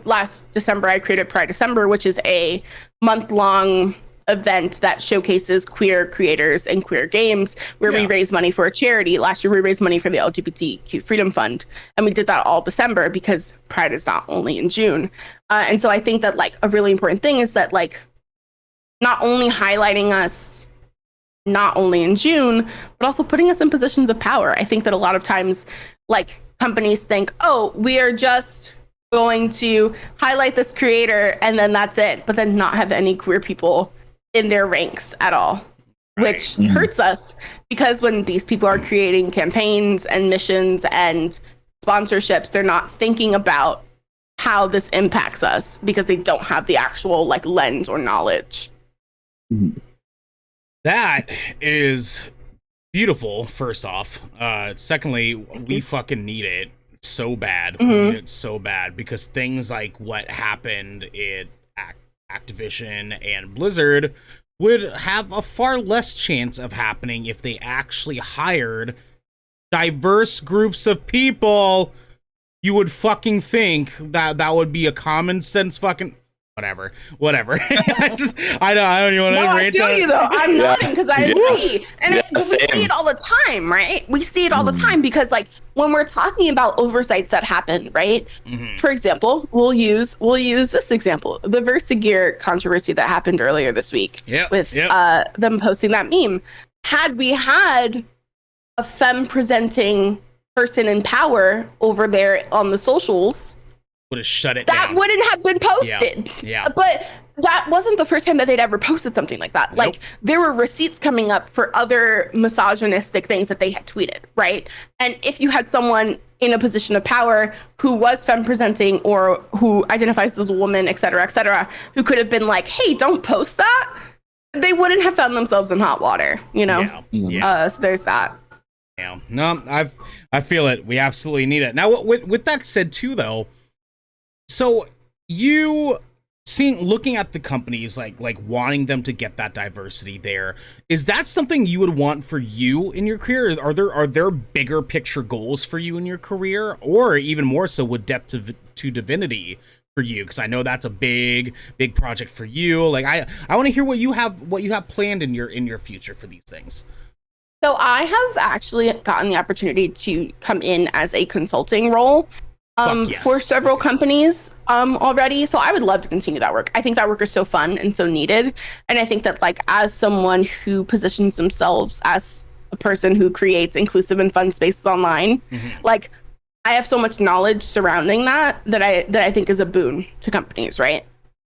Speaker 3: last December, I created Pride December, which is a month-long event that showcases queer creators and queer games where we raise money for a charity. Last year, we raised money for the LGBTQ Freedom Fund. And we did that all December because Pride is not only in June. And so I think that a really important thing is that not only highlighting us not only in June, but also putting us in positions of power. I think that a lot of times, companies think, oh, we are just going to highlight this creator and then that's it, but then not have any queer people in their ranks at all, which hurts us, because when these people are creating campaigns and missions and sponsorships, they're not thinking about how this impacts us because they don't have the actual lens or knowledge.
Speaker 1: That is beautiful, first off. Secondly, we fucking need it so bad. We need it so bad because things like what happened at Activision and Blizzard would have a far less chance of happening if they actually hired diverse groups of people. You would fucking think that would be a common sense fucking... Whatever. I don't even want to
Speaker 3: rant. I feel you though. I'm nodding because I agree, and we see it all the time, right? We see it all the time because, when we're talking about oversights that happen, right? For example, we'll use this example: the Versagear controversy that happened earlier this week with them posting that meme. Had we had a femme presenting person in power over there on the socials,
Speaker 1: would have shut it
Speaker 3: that
Speaker 1: down.
Speaker 3: Wouldn't have been posted.
Speaker 1: Yeah.
Speaker 3: But that wasn't the first time that they'd ever posted something like that.
Speaker 1: Nope.
Speaker 3: There were receipts coming up for other misogynistic things that they had tweeted, right? And if you had someone in a position of power who was femme presenting or who identifies as a woman, et cetera, who could have been hey, don't post that, they wouldn't have found themselves in hot water,
Speaker 1: Yeah.
Speaker 3: So there's that.
Speaker 1: Yeah. No, I feel it. We absolutely need it. Now, with that said too, though, so you looking at the companies like wanting them to get that diversity there, is that something you would want for you in your career? Are there bigger picture goals for you in your career, or even more so with Depth to Divinity for you? Because I know that's a big project for you. I want to hear what you have planned in your future for these things.
Speaker 3: So I have actually gotten the opportunity to come in as a consulting role for several companies already. So I would love to continue that work. I think that work is so fun and so needed. And I think that as someone who positions themselves as a person who creates inclusive and fun spaces online, I have so much knowledge surrounding that I think is a boon to companies, right?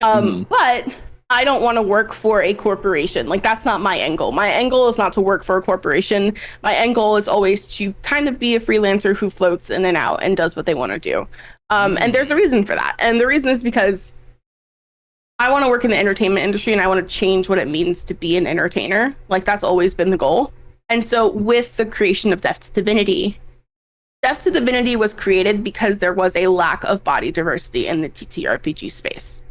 Speaker 3: But I don't want to work for a corporation. Like, that's not my end goal. My end goal is not to work for a corporation. My end goal is always to kind of be a freelancer who floats in and out and does what they want to do. And there's a reason for that. And the reason is because I want to work in the entertainment industry and I want to change what it means to be an entertainer. Like, that's always been the goal. And so with the creation of Death to Divinity was created because there was a lack of body diversity in the TTRPG space.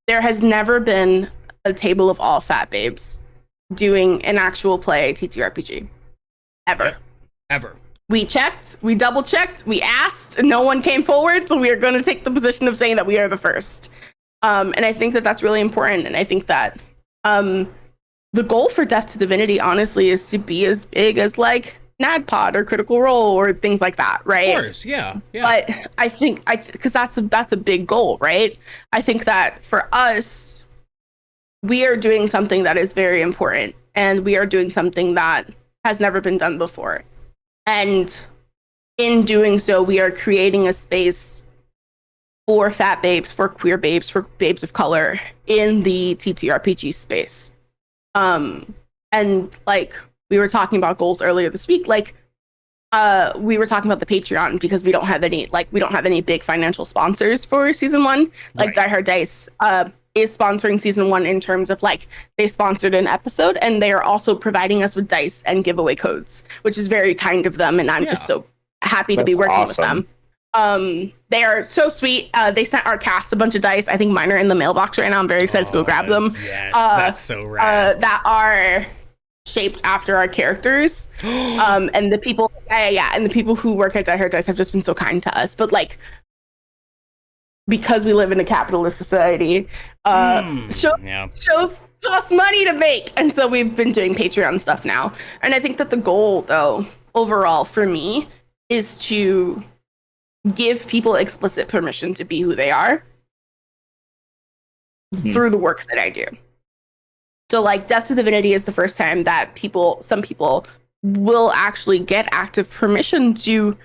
Speaker 3: There has never been a table of all fat babes doing an actual play TTRPG. Ever. We checked, we double checked, we asked, and no one came forward. So we are going to take the position of saying that we are the first. And I think that that's really important. And I think that the goal for Death to Divinity, honestly, is to be as big as like NADPOD or Critical Role or things like that, right?
Speaker 1: Of course, yeah.
Speaker 3: But I think because that's a big goal, right? I think that for us, we are doing something that is very important, and we are doing something that has never been done before. And in doing so, we are creating a space for fat babes, for queer babes, for babes of color in the TTRPG space. And like we were talking about goals earlier this week, like we were talking about the Patreon because we don't have any big financial sponsors for season 1. Like
Speaker 1: right.
Speaker 3: Die Hard Dice is sponsoring season 1 in terms of like they sponsored an episode, and they are also providing us with dice and giveaway codes, which is very kind of them, and I'm just so happy to be working with them. They are so sweet. They sent our cast a bunch of dice. I think mine are in the mailbox right now. I'm very excited to go grab them.
Speaker 1: Yes, that's so rad.
Speaker 3: That are shaped after our characters. And the people, and the people who work at Die Hard Dice have just been so kind to us. But like, because we live in a capitalist society, shows cost money to make, and so we've been doing Patreon stuff now. And I think that the goal, though, overall for me, is to give people explicit permission to be who they are through the work that I do. So like Death to Divinity is the first time that some people will actually get active permission to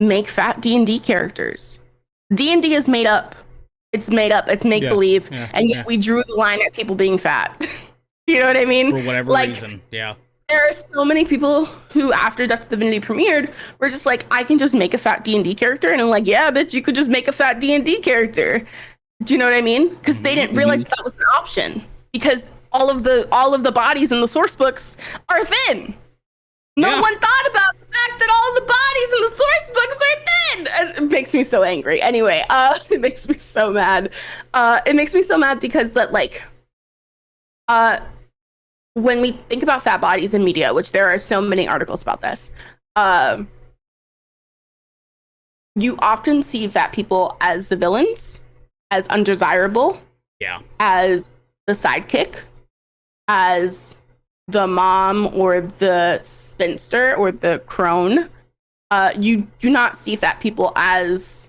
Speaker 3: make fat D&D characters. D&D is made up. It's made up. It's make-believe. And yet we drew the line at people being fat. You know what I mean?
Speaker 1: For whatever reason. Yeah.
Speaker 3: There are so many people who, after Death to Divinity premiered, were just like, I can just make a fat D&D character. And I'm like, yeah, bitch, you could just make a fat D&D character. Do you know what I mean? Because they didn't realize that was an option. Because all of the bodies in the source books are thin. No one thought about the fact that all the bodies in the source books are thin. It makes me so angry. Anyway, it makes me so mad. It makes me so mad because that, like, when we think about fat bodies in media, which there are so many articles about this, you often see fat people as the villains, as undesirable, as the sidekick, as the mom or the spinster or the crone. You do not see fat people as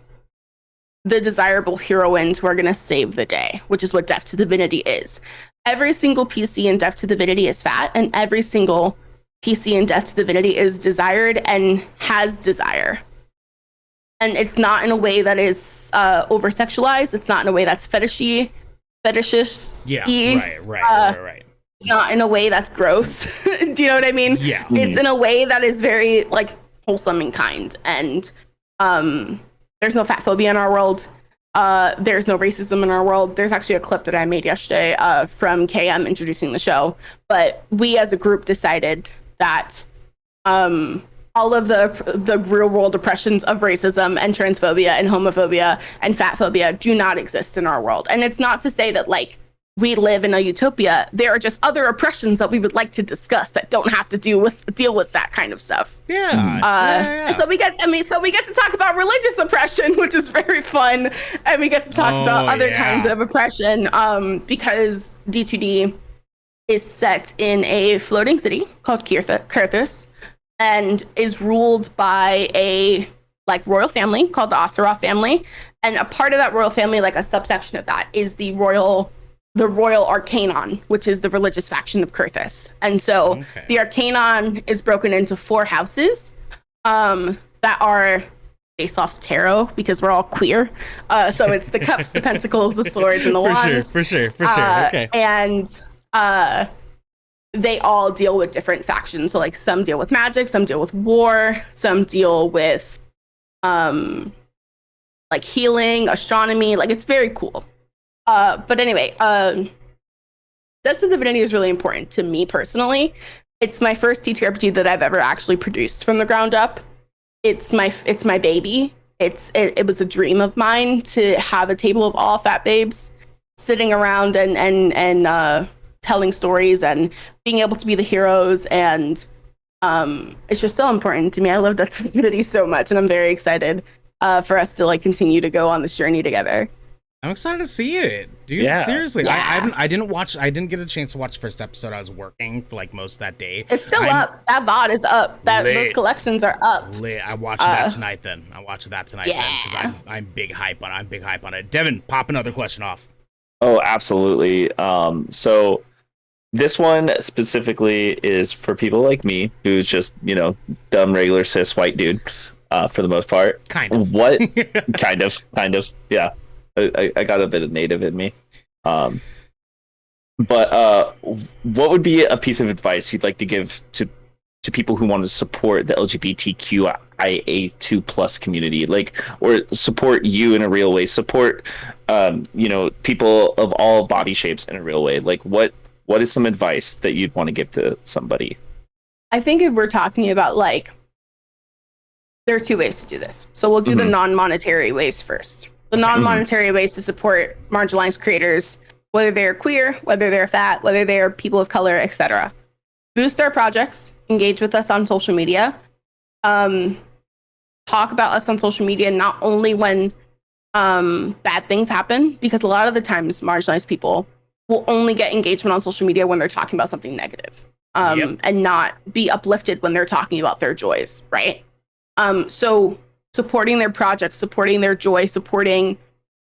Speaker 3: the desirable heroines who are going to save the day, which is what Death to Divinity is. Every single PC in Death to Divinity is fat, and every single PC in Death to Divinity is desired and has desire. And it's not in a way that is over-sexualized. It's not in a way that's fetishist.
Speaker 1: Yeah, right.
Speaker 3: It's not in a way that's gross. Do you know what I mean?
Speaker 1: Yeah.
Speaker 3: It's in a way that is very, like, wholesome and kind. And there's no fat phobia in our world. There's no racism in our world. There's actually a clip that I made yesterday from KM introducing the show. But we as a group decided that all of the real world oppressions of racism and transphobia and homophobia and fat phobia do not exist in our world. And it's not to say that, like, we live in a utopia. There are just other oppressions that we would like to discuss that don't have to deal with that kind of stuff. And so we get to talk about religious oppression, which is very fun, and we get to talk about other kinds of oppression, because D2D is set in a floating city called Kirthus, and is ruled by a royal family called the Asaroth family, and a part of that royal family, like a subsection of that, is the royal Arcanon, which is the religious faction of Kirthus. And so the Arcanon is broken into 4 houses that are based off tarot because we're all queer. So it's the cups, the pentacles, the swords, and the wands.
Speaker 1: For sure. Okay.
Speaker 3: And they all deal with different factions. So like some deal with magic, some deal with war, some deal with like healing, astronomy. Like it's very cool. But anyway, Depths of Divinity is really important to me personally. It's my first TTRPG that I've ever actually produced from the ground up. It's my baby. It was a dream of mine to have a table of all fat babes sitting around and telling stories and being able to be the heroes. And it's just so important to me. I love Depths of Divinity so much, and I'm very excited for us to like continue to go on this journey together.
Speaker 1: I'm excited to see it, dude.
Speaker 2: Yeah.
Speaker 1: Seriously,
Speaker 3: Yeah.
Speaker 1: I didn't get a chance to watch the first episode. I was working for like most of that day.
Speaker 3: It's still up. That VOD is up. Those collections are up.
Speaker 1: I watched that tonight. Then
Speaker 3: Yeah.
Speaker 1: because I'm big hype on it. Devin, pop another question off.
Speaker 2: Oh, absolutely. So this one specifically is for people like me, who's just, dumb, regular, cis, white dude, for the most part.
Speaker 1: Kind of.
Speaker 2: What? kind of. Yeah. I got a bit of native in me. But what would be a piece of advice you'd like to give to people who want to support the LGBTQIA2 plus community, or support you in a real way, support people of all body shapes in a real way? Like what is some advice that you'd want to give to somebody?
Speaker 3: I think if we're talking about there are two ways to do this. So we'll do the non-monetary ways first. The non-monetary ways to support marginalized creators, whether they're queer, whether they're fat, whether they're people of color, etc. Boost our projects, engage with us on social media, talk about us on social media, not only when bad things happen, because a lot of the times marginalized people will only get engagement on social media when they're talking about something negative, and not be uplifted when they're talking about their joys, right? So supporting their projects, supporting their joy, supporting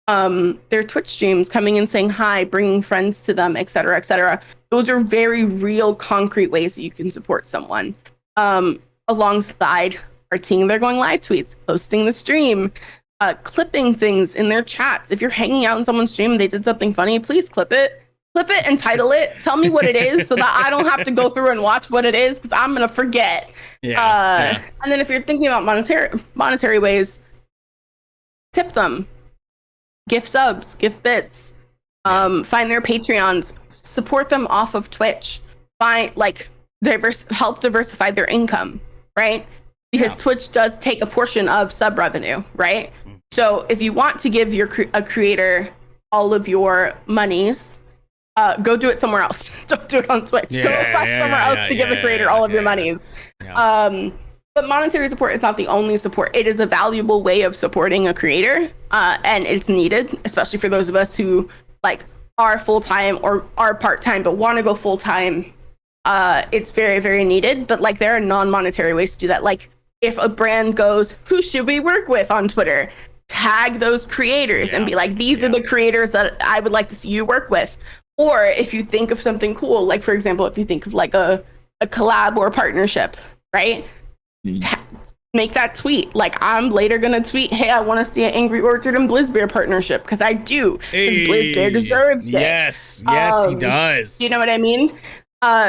Speaker 3: their Twitch streams, coming and saying hi, bringing friends to them, etc., etc. Those are very real, concrete ways that you can support someone. Alongside seeing their going live tweets, posting the stream, clipping things in their chats. If you're hanging out in someone's stream and they did something funny, please clip it and title it. Tell me what it is so that I don't have to go through and watch what it is because I'm gonna forget. And then if you're thinking about monetary ways, tip them, gift subs, gift bits, find their Patreons, support them off of Twitch, help diversify their income, right? Because Twitch does take a portion of sub revenue, right? So if you want to give a creator all of your monies, go do it somewhere else. Don't do it on Twitch. Go find somewhere else to give a creator all of your monies. But monetary support is not the only support. It is a valuable way of supporting a creator, and it's needed, especially for those of us who are full-time or are part-time but want to go full-time. It's very, very needed. But there are non-monetary ways to do that. If a brand goes, who should we work with on Twitter? Tag those creators and be like, these are the creators that I would like to see you work with. Or if you think of something cool, for example, if you think of a collab or a partnership, right? Make that tweet. I'm later gonna tweet, hey, I want to see an Angry Orchard and Blizzbeer partnership because I do. Because Blizzbeer deserves it.
Speaker 1: Yes, he does.
Speaker 3: You know what I mean?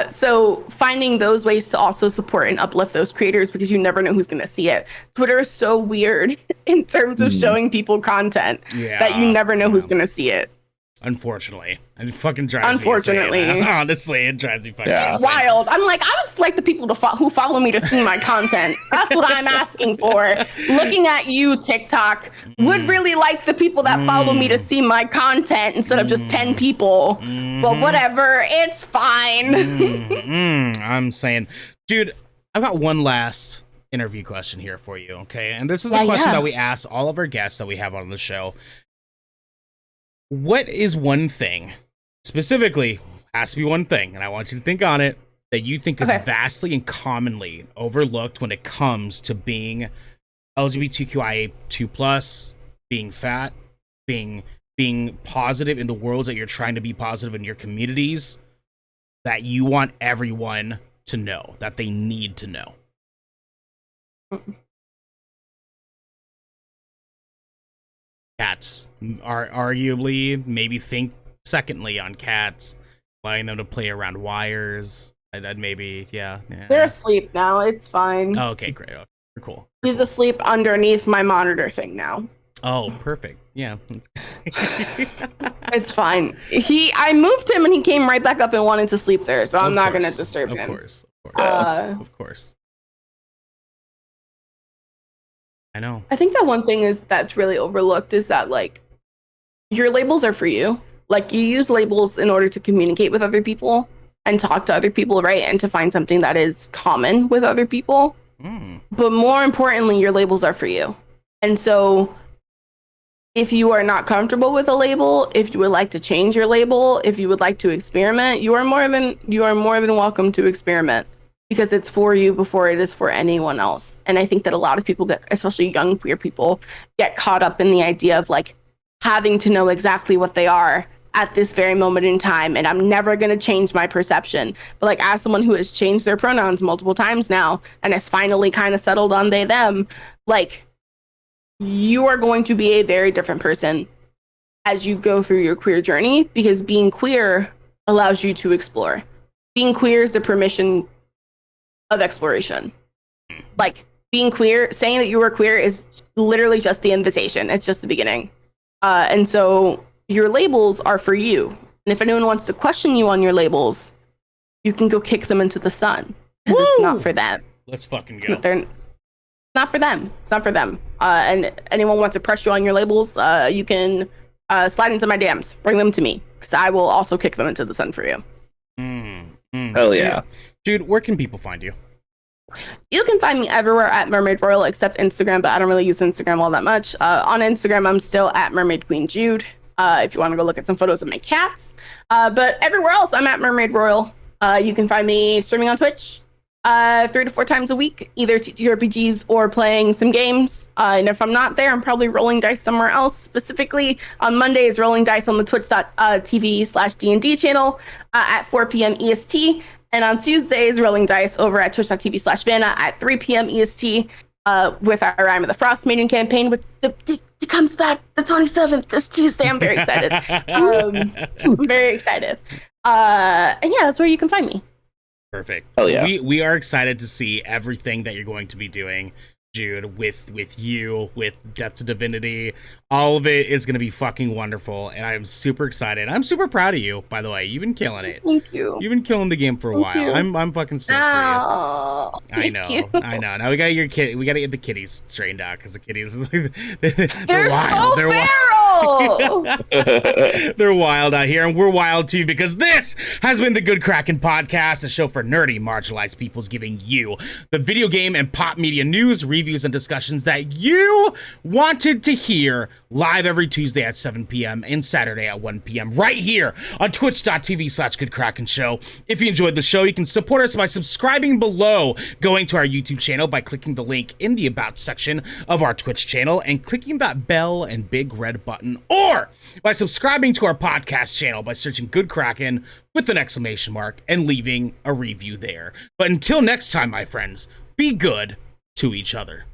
Speaker 3: So finding those ways to also support and uplift those creators, because you never know who's gonna see it. Twitter is so weird in terms of showing people content that you never know who's gonna see it.
Speaker 1: Unfortunately. And it fucking drives me
Speaker 3: Unfortunately.
Speaker 1: insane. Honestly, it drives me fucking insane.
Speaker 3: It's wild. I'm I would just like the people who follow me to see my content. That's what I'm asking for. Looking at you, TikTok, would really like the people that follow me to see my content instead of just 10 people. But whatever, it's fine.
Speaker 1: I'm saying, dude, I've got one last interview question here for you, okay? And this is a question that we ask all of our guests that we have on the show. What is one thing, specifically, has to be one thing, and I want you to think on it, that you think is vastly and commonly overlooked when it comes to being LGBTQIA2+, being fat, being positive in the worlds that you're trying to be positive in your communities, that you want everyone to know, that they need to know? Cats are arguably maybe think secondly on cats, allowing them to play around wires. I'd maybe, yeah.
Speaker 3: They're asleep now. It's fine.
Speaker 1: Oh, okay, great. Okay, cool.
Speaker 3: He's asleep underneath my monitor thing now.
Speaker 1: Oh, perfect. Yeah.
Speaker 3: It's fine. I moved him and he came right back up and wanted to sleep there, so I'm not going to disturb him.
Speaker 1: Of course. I know.
Speaker 3: I think that one thing that's really overlooked is that, like, your labels are for you. Like, you use labels in order to communicate with other people and talk to other people, right? And to find something that is common with other people. But more importantly, your labels are for you. And so if you are not comfortable with a label, if you would like to change your label, if you would like to experiment, you are more than welcome to experiment, because it's for you before it is for anyone else. And I think that a lot of people especially young queer people, get caught up in the idea of like having to know exactly what they are at this very moment in time, and I'm never going to change my perception. But like, as someone who has changed their pronouns multiple times now and has finally kind of settled on they them, like, you are going to be a very different person as you go through your queer journey, because being queer allows you to explore. Being queer is the permission of exploration. Like, being queer, saying that you are queer is literally just the invitation. It's just the beginning. And so your labels are for you. And if anyone wants to question you on your labels, you can go kick them into the sun, because it's not for them.
Speaker 1: Let's fucking go.
Speaker 3: They're not for them. It's not for them. And anyone wants to press you on your labels, you can slide into my DMs. Bring them to me, because I will also kick them into the sun for you.
Speaker 2: Hell yeah.
Speaker 1: Dude, where can people find you?
Speaker 3: You can find me everywhere at MermaidRoyal except Instagram, but I don't really use Instagram all that much. On Instagram, I'm still at Mermaid Queen Jude. If you want to go look at some photos of my cats. But everywhere else, I'm at MermaidRoyal. You can find me streaming on Twitch 3 to 4 times a week, either TTRPGs or playing some games. And if I'm not there, I'm probably rolling dice somewhere else. Specifically, on Mondays, rolling dice on the twitch.tv/D&D channel at 4 p.m. EST. And on Tuesdays, rolling dice over at twitch.tv/Vanna at 3 p.m. EST with our Rime of the Frost Maiden campaign, which it comes back the 27th this Tuesday. I'm very excited. I'm very excited. And yeah, that's where you can find me.
Speaker 1: Perfect.
Speaker 2: Oh yeah.
Speaker 1: We are excited to see everything that you're going to be doing, Jude, with you, with Death to Divinity. All of it is going to be fucking wonderful, and I'm super excited. I'm super proud of you, by the way. You've been killing it.
Speaker 3: Thank you.
Speaker 1: You've been killing the game for a while. I'm fucking stoked for you. I know. Now we gotta get the kitties straightened out, because the kitties they're wild.
Speaker 3: So
Speaker 1: They're wild out here, and we're wild too, because this has been the Good Kraken Podcast, a show for nerdy, marginalized peoples, giving you the video game and pop media news, reviews, and discussions that you wanted to hear, live every Tuesday at 7 p.m. and Saturday at 1 p.m. right here on twitch.tv/GoodKrakenShow. If you enjoyed the show, you can support us by subscribing below, going to our YouTube channel by clicking the link in the About section of our Twitch channel and clicking that bell and big red button, or by subscribing to our podcast channel by searching Good Kraken with an exclamation mark and leaving a review there. But until next time, my friends, be good to each other.